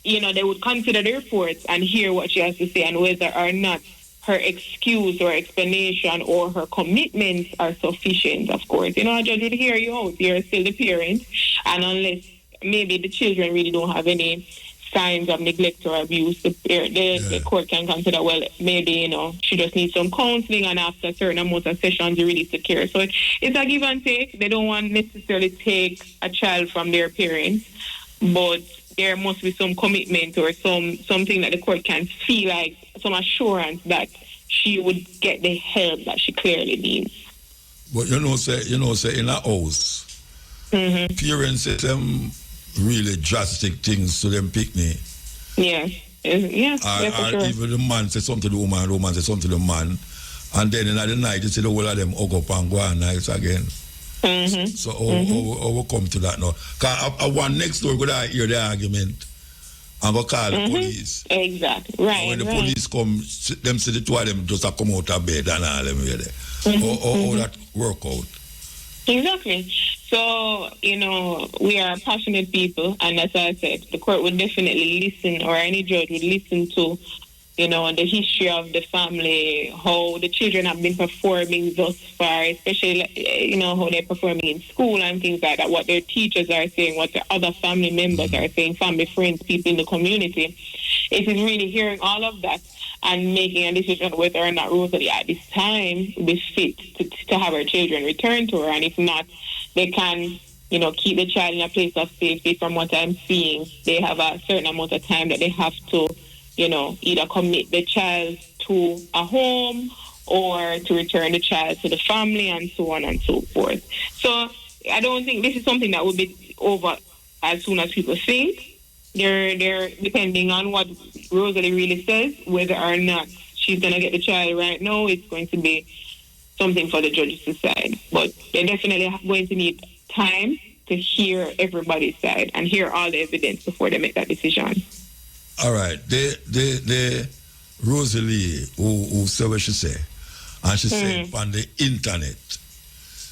you know, they would consider the reports and hear what she has to say and whether or not her excuse or explanation or her commitments are sufficient, of course. You know, a judge would hear you out. You're still the parent. And unless maybe the children really don't have any signs of neglect or abuse, the court can consider, well, maybe, you know, she just needs some counseling, and after a certain amount of sessions, you release the care. So it's a give and take. They don't want necessarily take a child from their parents, but there must be some commitment or something that the court can feel like, some assurance that she would get the help that she clearly needs. But say in a house, parents say them really drastic things to them picnic. Yes. Yes. Or even the man say something to the woman say something to the man, and then in the night you see the whole of them hug up and go on nights again. So how we come to that now? Because I one next door could hear the argument and go call the police. Exactly. Right. And when the police come, them see the two of them just come out of bed and all them there. How that work out? Exactly. So, you know, we are passionate people, and as I said, the court would definitely listen, or any judge would listen to, you know, the history of the family, how the children have been performing thus far, especially, you know, how they're performing in school and things like that, what their teachers are saying, what the other family members are saying, family, friends, people in the community. It is really hearing all of that and making a decision whether or not Rosalie at this time be fit to have her children return to her, and if not, they can, you know, keep the child in a place of safety. From what I'm seeing, they have a certain amount of time that they have to, you know, either commit the child to a home or to return the child to the family, and so on and so forth. So I don't think this is something that will be over as soon as people think. They're depending on what Rosalie really says, whether or not she's going to get the child right now, it's going to be something for the judges to decide. But they're definitely going to need time to hear everybody's side and hear all the evidence before they make that decision. All right. The Rosalie, who said what she said, and she said on the internet,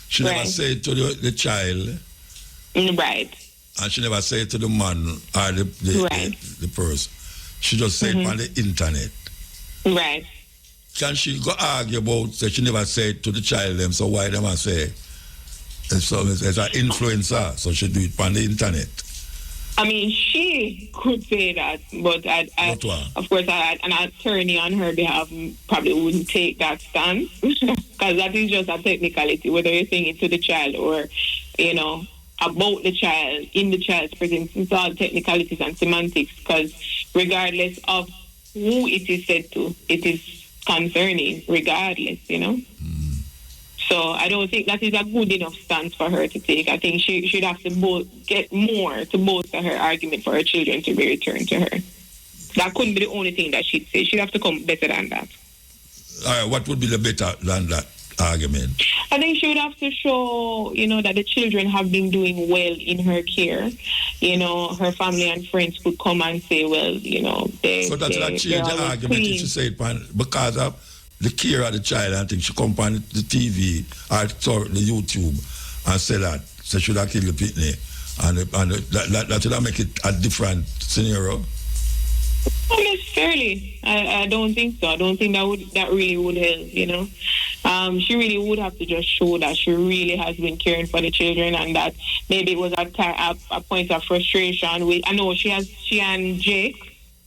she never said to the child. Right. And she never said to the man or the person. She just said on the internet. Right. Can she go argue about that she never said to the child them, so why them I say it's an influencer, so she do it on the internet? I mean, she could say that, but of course, an attorney on her behalf probably wouldn't take that stance, because that is just a technicality, whether you're saying it to the child or, about the child, in the child's presence. It's all technicalities and semantics, because regardless of who it is said to, it is concerning, regardless, So I don't think that is a good enough stance for her to take. I think she should have to get more to bolster her argument for her children to be returned to her. That couldn't be the only thing that she'd say. She'd have to come better than that. All right, what would be the better than that argument? I think she would have to show, that the children have been doing well in her care. Her family and friends could come and say, well, So that's not change the argument if she said because of the care of the child. I think she come on the TV or the YouTube and say that. So should have killed the pitney. And that should have make it a different scenario. Not necessarily. I don't think so. I don't think that really would help, She really would have to just show that she really has been caring for the children, and that maybe it was a point of frustration. I know she and Jake,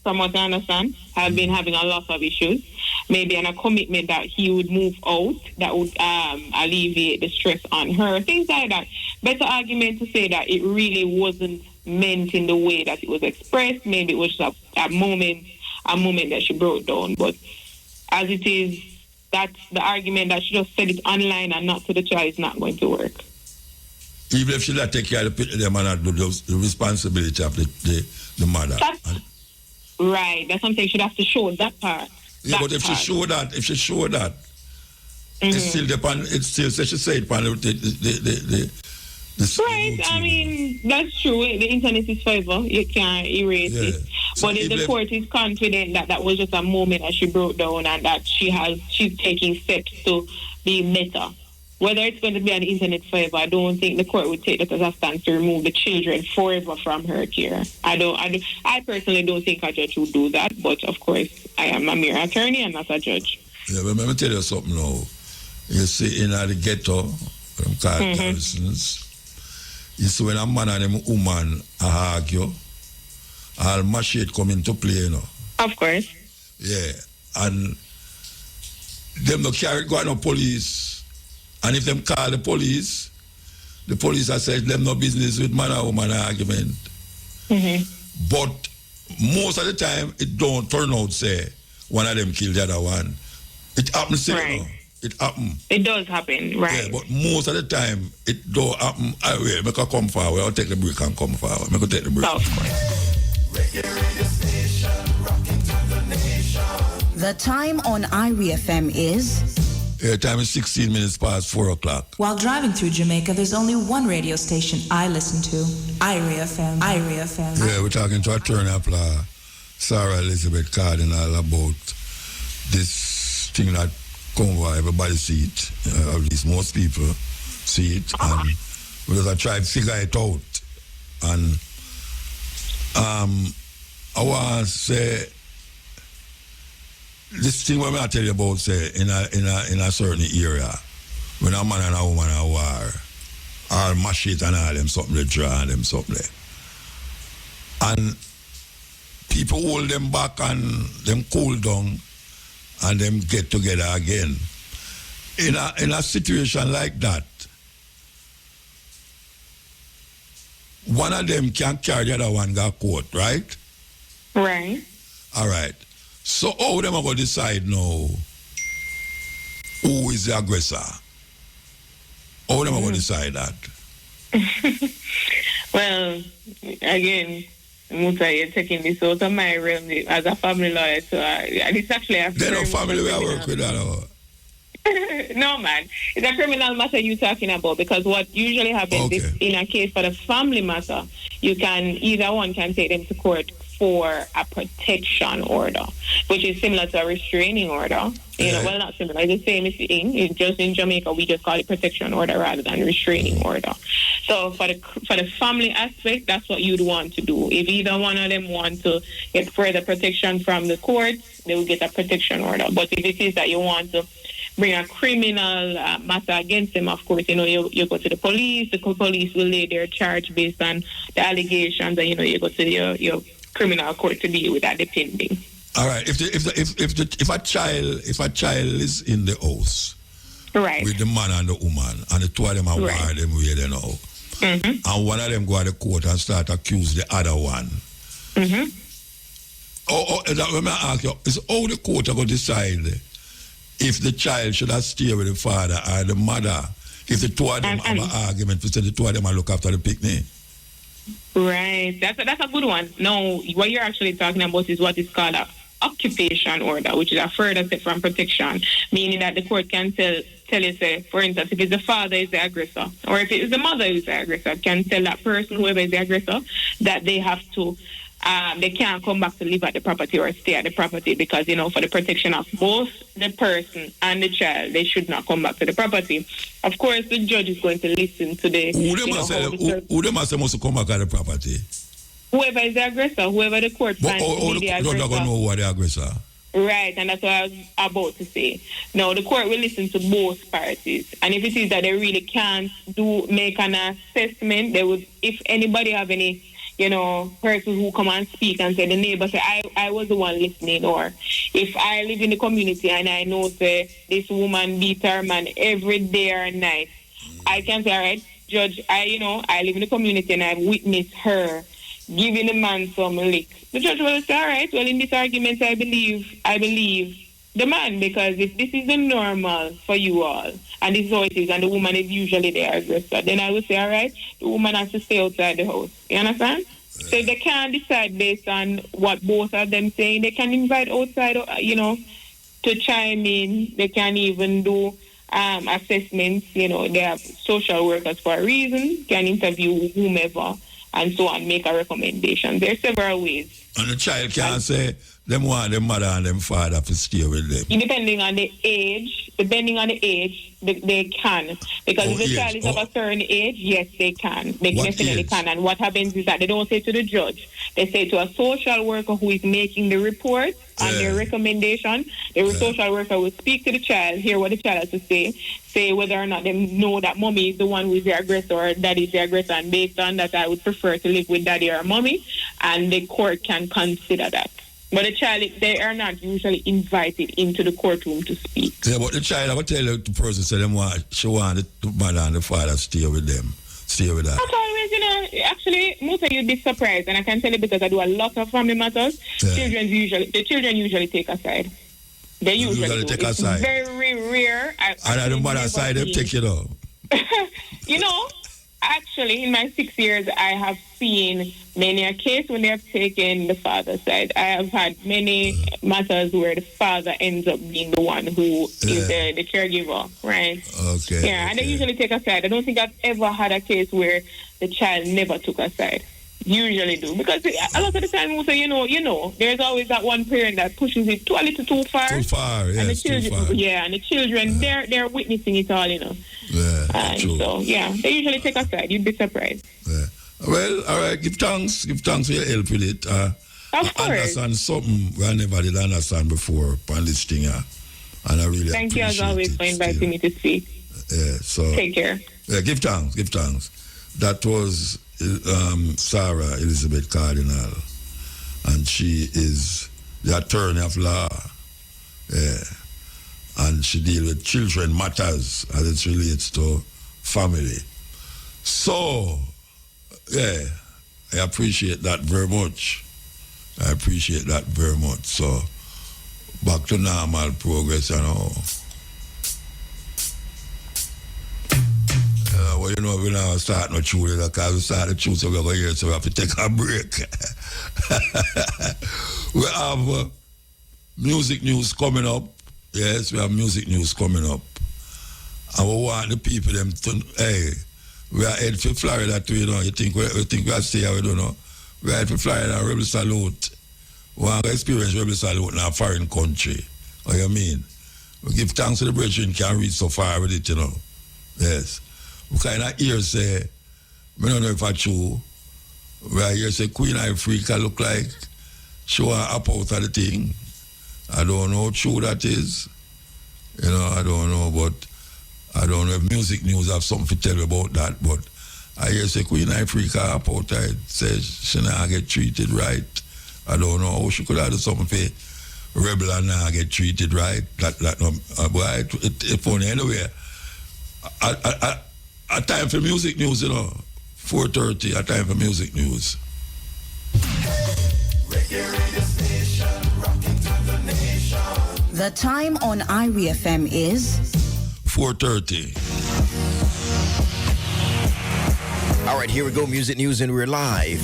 from what I understand, have been having a lot of issues. Maybe a commitment that he would move out, that would alleviate the stress on her, things like that. Better argument to say that it really wasn't meant in the way that it was expressed. Maybe it was just a moment that she broke down. But as it is, that's the argument that she just said it online and not to the child is not going to work. Even if she not take care of them and not do the responsibility of the mother. Right, that's something she'd have to show that part. Yeah, but if she show that, it's still she said upon the right, I mean, that's true. The internet is forever. You can't erase it. So but if the court is confident that was just a moment that she broke down and that she's taking steps to be better. Whether it's going to be on the internet forever, I don't think the court would take that as a stance to remove the children forever from her care. I personally don't think a judge would do that, but of course, I am a mere attorney and not a judge. Yeah, but let me tell you something now. You see, in the ghetto, from garrisons, you see when a man and a woman argue, all machete come into play, Of course. Yeah, and them no carry go no police. And if them call the police have said them no business with man and woman argument. But most of the time, it don't turn out say one of them kill the other one. It happens, right. It happen. It does happen, right? Yeah, but most of the time, it don't happen. I will make her come forward. I'll take the break and come forward. Make her take the break. Of course. The time on IRIE FM is... Time is 16 minutes past 4 o'clock. While driving through Jamaica, there's only one radio station I listen to, IRIE FM. IRIE FM. Yeah, we're talking to Attorney Sarah Elizabeth Cardinal about this thing that convoy, everybody see it. At least most people see it. And because I tried to figure it out. And I want to say, this thing what I tell you about, say, in a certain area, when a man and a woman are war, all machete and all them something they draw and them something. And people hold them back and them cool down and them get together again. In a situation like that, one of them can carry the other one to court, right? Right. All right. So how them are going to decide now who is the aggressor? How them are going to decide that? Well, again, Musa, you're taking this out of my realm as a family lawyer. So it's actually a they're no family we work with that. No, man. It's a criminal matter you're talking about, because what usually happens is in a case for the family matter, either one can take them to court for a protection order, which is similar to a restraining order. Well, not similar. It's the same thing. It's just in Jamaica, we just call it protection order rather than restraining order. So for the family aspect, that's what you'd want to do. If either one of them want to get further protection from the courts, they will get a protection order. But if it is that you want to bring a criminal matter against them, of course, you go to the police. The police will lay their charge based on the allegations, and you go to your criminal court to deal with that, depending. All right. If a child is in the house, right, with the man and the woman, and the two of them are wired them where they know, and one of them go to the court and start accuse the other one. Let me ask you: is how the court are going to decide if the child should have stay with the father or the mother? If the two of them have an argument, to say the two of them are look after the picnic. Right, that's a good one. No, what you're actually talking about is what is called a occupation order, which is a further step from protection, meaning that the court can tell you, say, for instance, if it's the father is the aggressor, or if it's the mother who is the aggressor, can tell that person, whoever is the aggressor, that they have to, they can't come back to live at the property or stay at the property, because, for the protection of both the person and the child, they should not come back to the property. Of course, the judge is going to listen to the... Who they must come back to the property? Whoever is the aggressor, whoever the court finds to be the aggressor. You're not going to know who are the aggressor. Right, and that's what I was about to say. Now, the court will listen to both parties, and if it is that they really can't make an assessment, they would, if anybody have any, person who come and speak and say, the neighbor say, I was the one listening, or if I live in the community and I know, say, this woman beat her man every day or night, I can say, all right, judge, I live in the community and I've witnessed her giving the man some lick. The judge will say, all right, well, in this argument, I believe the man, because if this is the normal for you all, and this is how it is, and the woman is usually the aggressor, then I will say, all right, the woman has to stay outside the house. You understand? So if they can't decide based on what both of them saying, they can invite outside, to chime in. They can even do assessments. They have social workers for a reason, can interview whomever, and so on, make a recommendation. There are several ways. And the child can say them want them mother and them father to stay with them. Depending on the age, they can. Because if the child is of a certain age, yes, they can. They definitely can. And what happens is that they don't say to the judge. They say to a social worker who is making the report on their recommendation. The social worker will speak to the child, hear what the child has to say whether or not they know that mommy is the one who is the aggressor or daddy is the aggressor, and based on that, I would prefer to live with daddy or mommy, and the court can consider that. But the child, they are not usually invited into the courtroom to speak. Yeah, but the child, I would tell the person, say she want the mother and the father stay with them. Stay with that. Not always, actually, Musa, you'd be surprised, and I can tell you because I do a lot of family matters. The children usually take a side. They usually take a side. It's very rare. And the mother side, they take it up. Actually, in my 6 years, I have seen many a case when they have taken the father's side. I have had many matters where the father ends up being the one who is the caregiver, right? Okay. Yeah, and they usually take a side. I don't think I've ever had a case where the child never took a side. Usually do, because a lot of the time, also, there's always that one parent that pushes it a little too far. Too far, yes, and the children, too far. Yeah, and the children, they're witnessing it all, Yeah, true. So, they usually take a side. You'd be surprised. Yeah. Well, all right, give thanks for your help with it. Of course. I understand something I never did understand before on this thing, and I really Thank you, as always, for inviting me to speak. Yeah, so... Take care. Yeah, give thanks. That was... Sarah Elizabeth Cardinal, and she is the attorney of law, and she deals with children matters as it relates to family. So, I appreciate that very much. So, back to normal progress, well, you know, we now start no tune because we start the tune, so we're going to hear, so we have to take a break. We have music news coming up. Yes, we have music news coming up. And we want the people them to, hey, we are headed for Florida too, you know. You think we are stay here, we don't know. We are headed for Florida, Rebel Salute. We want to experience Rebel Salute in a foreign country. What you mean? We give thanks to the brethren can reach so far with it, you know. Yes. We kind of hear say, I don't know if it's true, we hear say Queen Africa look like she want up out of the thing. I don't know how true that is. You know, I don't know, but I don't know if music news have something to tell you about that, but I hear say Queen Africa up out there says she not get treated right. I don't know how she could have done something for rebel and not get treated right. That no, boy, it funny anyway. A time for music news, you know. 4:30, a time for music news. The time on IRIE FM is 4:30. All right, here we go. Music news, and we're live.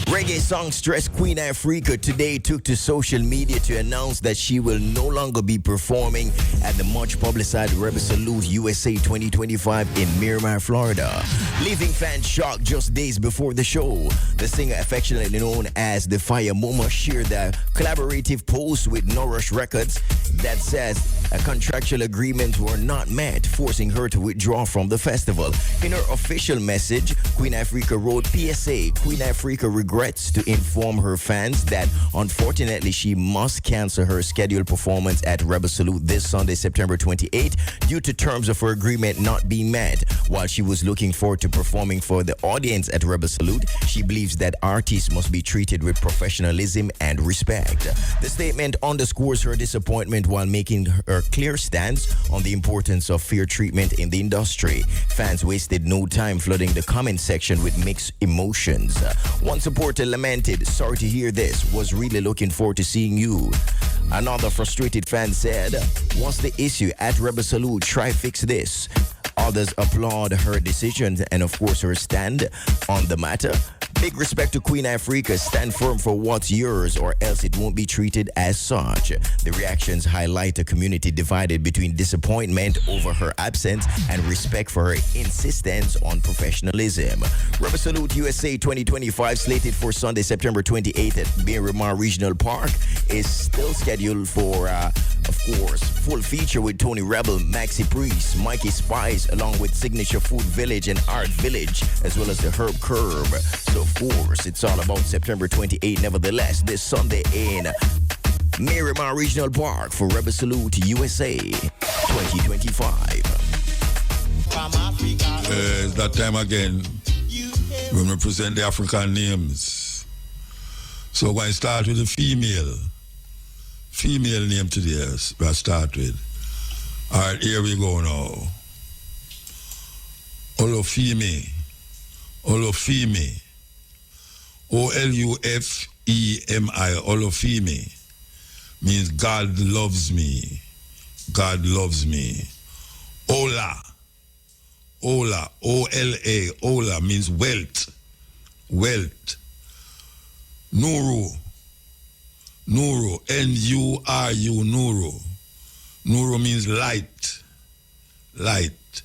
Reggae songstress Queen Africa today took to social media to announce that she will no longer be performing at the much publicized Rebel Salute USA 2025 in Miramar, Florida. Leaving fans shocked just days before the show. The singer, affectionately known as the Fire Mama, shared a collaborative post with No Rush Records that says a contractual agreements were not met, forcing her to withdraw from the festival. In her official message, Queen Africa wrote, PSA, Queen Africa regrets to inform her fans that unfortunately she must cancel her scheduled performance at Rebel Salute this Sunday, September 28, due to terms of her agreement not being met. While she was looking forward to performing for the audience at Rebel Salute, she believes that artists must be treated with professionalism and respect. The statement underscores her disappointment while making her clear stance on the importance of fair treatment in the industry. Fans wasted no time flooding the comment section with mixed emotions. One supporter lamented, sorry to hear this, was really looking forward to seeing you. Another frustrated fan said, what's the issue at Rebel Salute? Try fix this. Others applaud her decision and of course her stand on the matter. Big respect to Queen Africa. Stand firm for what's yours or else it won't be treated as such. The reactions highlight a community divided between disappointment over her absence and respect for her insistence on professionalism. Rebel Salute USA 2025, slated for Sunday, September 28th at Miramar Regional Park, is still scheduled for, of course, full feature with Tony Rebel, Maxi Priest, Mikey Spice, along with Signature Food Village and Art Village, as well as the Herb Curb. So, of course, it's all about September 28th. Nevertheless, this Sunday in Miramar Regional Park for Rebel Salute USA 2025. It's that time again when we present the African names. So we're going to start with the female name today. We'll start with. All right, here we go now. Olufemi. Olufemi. Olufemi. Olufemi means God loves me. God loves me. Ola. Ola. O-L-A. Ola means wealth. Wealth. Nuru. Nuru. N-U-R-U. Nuru. Nuru means light. Light.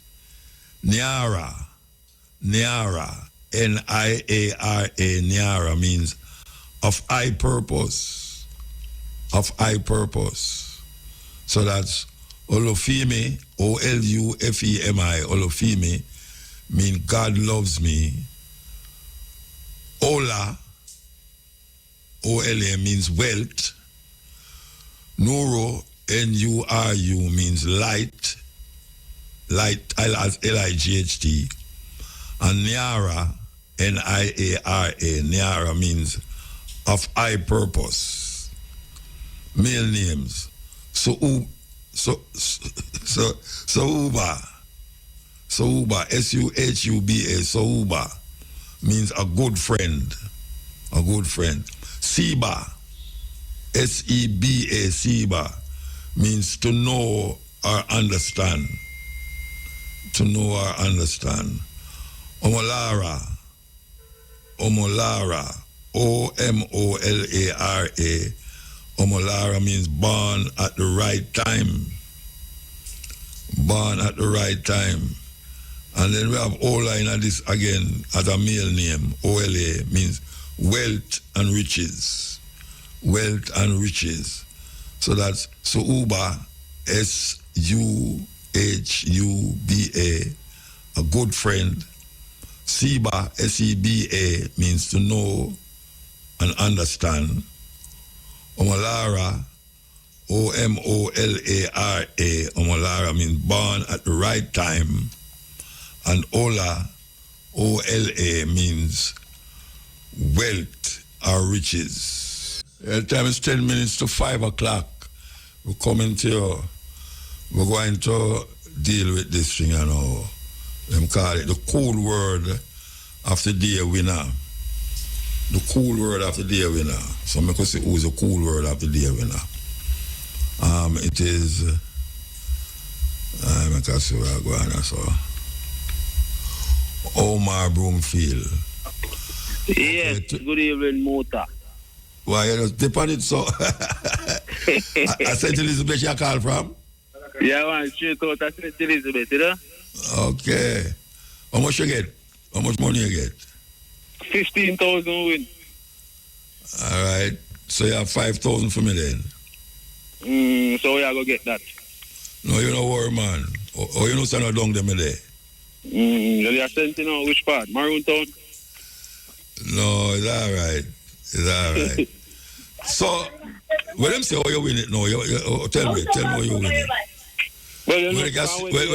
Niara. Niara. N-I-A-R-A. Niara means of high purpose. Of high purpose. So that's Olufemi, O-L-U-F-E-M-I. Olufemi means God loves me. Ola, O-L-A means wealth. Nuru, N-U-R-U means light. Light, L-I-G-H-T. And Niara, N-I-A-R-A, Niara means of high purpose. Male names. Souba. Souba, S-U-H-U-B-A, Souba means a good friend. A good friend. Seba, S-E-B-A, Seba means to know or understand. to know or understand. Omolara, Omolara, O-M-O-L-A-R-A. Omolara means born at the right time. Born at the right time. And then we have Ola in this again as a male name. O-L-A means wealth and riches. Wealth and riches. So that's Suuba, S-U-H-U-B-A, a good friend. Seba, S-E-B-A, means to know and understand. Omolara, O-M-O-L-A-R-A, Omolara means born at the right time. And Ola, O-L-A, means wealth or riches. The time is 10 minutes to 5 o'clock. We're coming to you. We're going to deal with this thing, you know. Them call it the cool word of the day winner. The cool word of the day winner. So I could say who's the cool word of the day winner. It is I can see where I go on, so Omar Broomfield. Yes, good evening, Mota. Why you just dip on it, so I St. Elizabeth you call from? Yeah, man, straight out of St. Elizabeth, you know? Okay. How much you get? How much money you get? 15,000 win. All right. So you have 5,000 for me then? So we are going to get that. No, you don't worry, man. Or you know stand down there, me there? You are sent in which part? Maroon Town? No, it's all right. It's all right. So, when them say, oh, you win it, no, tell me how you win it. Well, where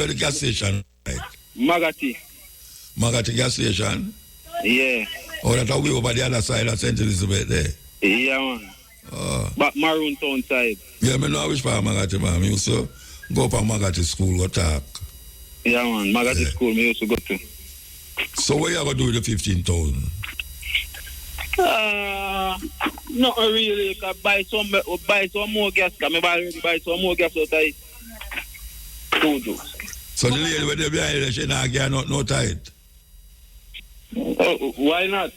the gas station, right? Magati. Magati gas station? Yeah. Oh, that's how we over the other side of St. Elizabeth there? Yeah, man. But Maroon Town side. Yeah, I know which part of Magati, man. I used to go up on Magati school, go talk. Yeah, man. Magati school, me used to go to. So what you going to do with the 15,000? Not really. Buy some more gas. I buy some more gas out of it. So the lady with the behind her, she not get no tight? Why not?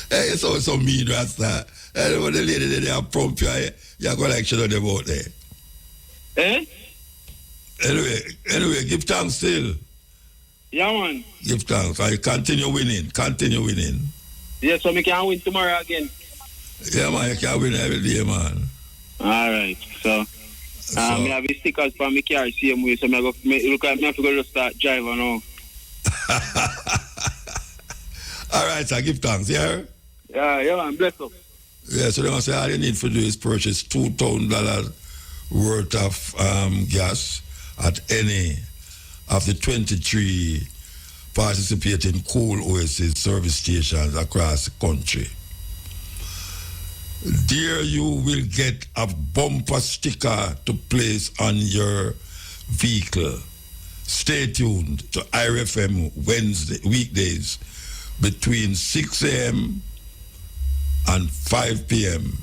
Hey, it's so mean, Rasta. When the lady they have prompt you, you're going like shit on them out there. Eh? Anyway, give thanks still. Yeah, man. Give thanks. I continue winning. Yeah, so we can win tomorrow again. Yeah, man, you can win every day, man. All right. So I have the stickers for my car same way, so I have to go to start driving now. All right, so give thanks, yeah? Yeah, man, bless up. Yeah, so they must say all you need to do is purchase $2,000 worth of gas at any of the 23 participating coal Oasis service stations across the country. There you will get a bumper sticker to place on your vehicle. Stay tuned to IRFM weekdays between 6 a.m. and 5 p.m.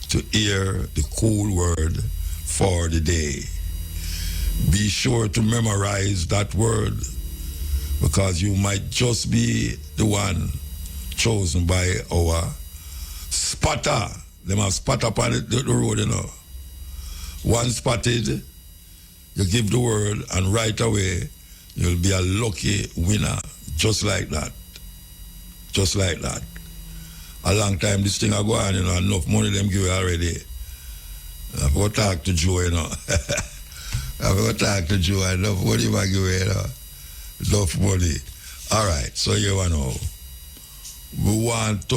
to hear the cool word for the day. Be sure to memorize that word because you might just be the one chosen by our spotter. They must spot up on the road, you know. Once spotted, you give the word and right away you'll be a lucky winner. Just like that. Just like that. A long time this thing I go on, you know, enough money them give you already. I've got to talk to Joe, you know. I've got to talk to Joe, enough money I give you, you know. Enough money. All right, so you know. We want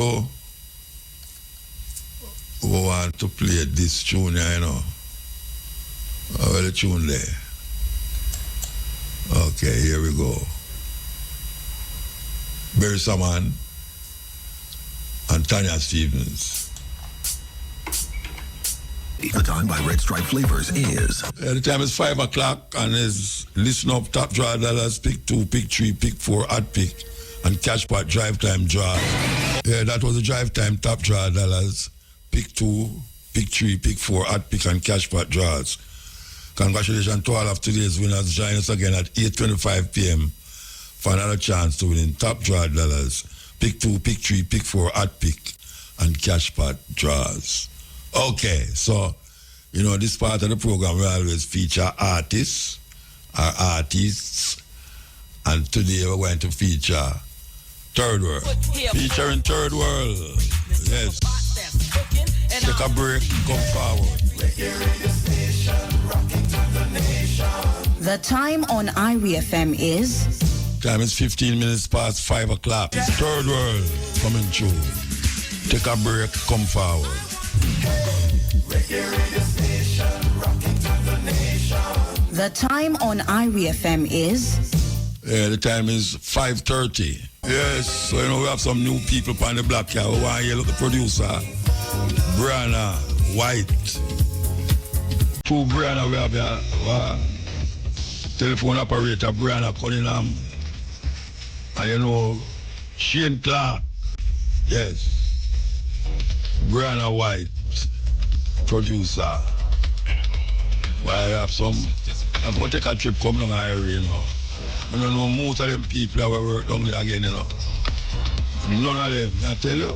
to play this tune, you know. Well, the tune there. Okay, here we go. Barry Saman and Tanya Stevens. The time by Red Stripe Flavors is... The time is 5 o'clock and is listen up, top draw dollars, pick 2, pick 3, pick 4, odd pick, and cash pot drive time draw. Yeah, that was the drive time top draw dollars. Pick 2, pick 3, pick 4, odd pick, and cash pot draws. Congratulations to all of today's winners. Join us again at 8:25 p.m. for another chance to win in top draw dollars. Pick 2, pick 3, pick 4, at pick, and cash pot draws. Okay, so, you know, this part of the program we always feature artists, and today we're going to feature Third World. Featuring Third World. Yes. Take a break, come forward. The time on Irie FM is... Time is 15 minutes past 5 o'clock. Third World coming through. Take a break, come forward. The time on Irie FM is... The time is 5:30. Yes, so you know we have some new people on the block here. We want to hear the producer, Brianna White. 2 Brianna we have here. Telephone operator Brianna Cunningham. And you know, Shane Clark. Yes. Brianna White, producer. Well, I have some... I'm going to take a trip coming on Irie, you know. I don't know most of them people that work down there again, you know. None of them, I tell you.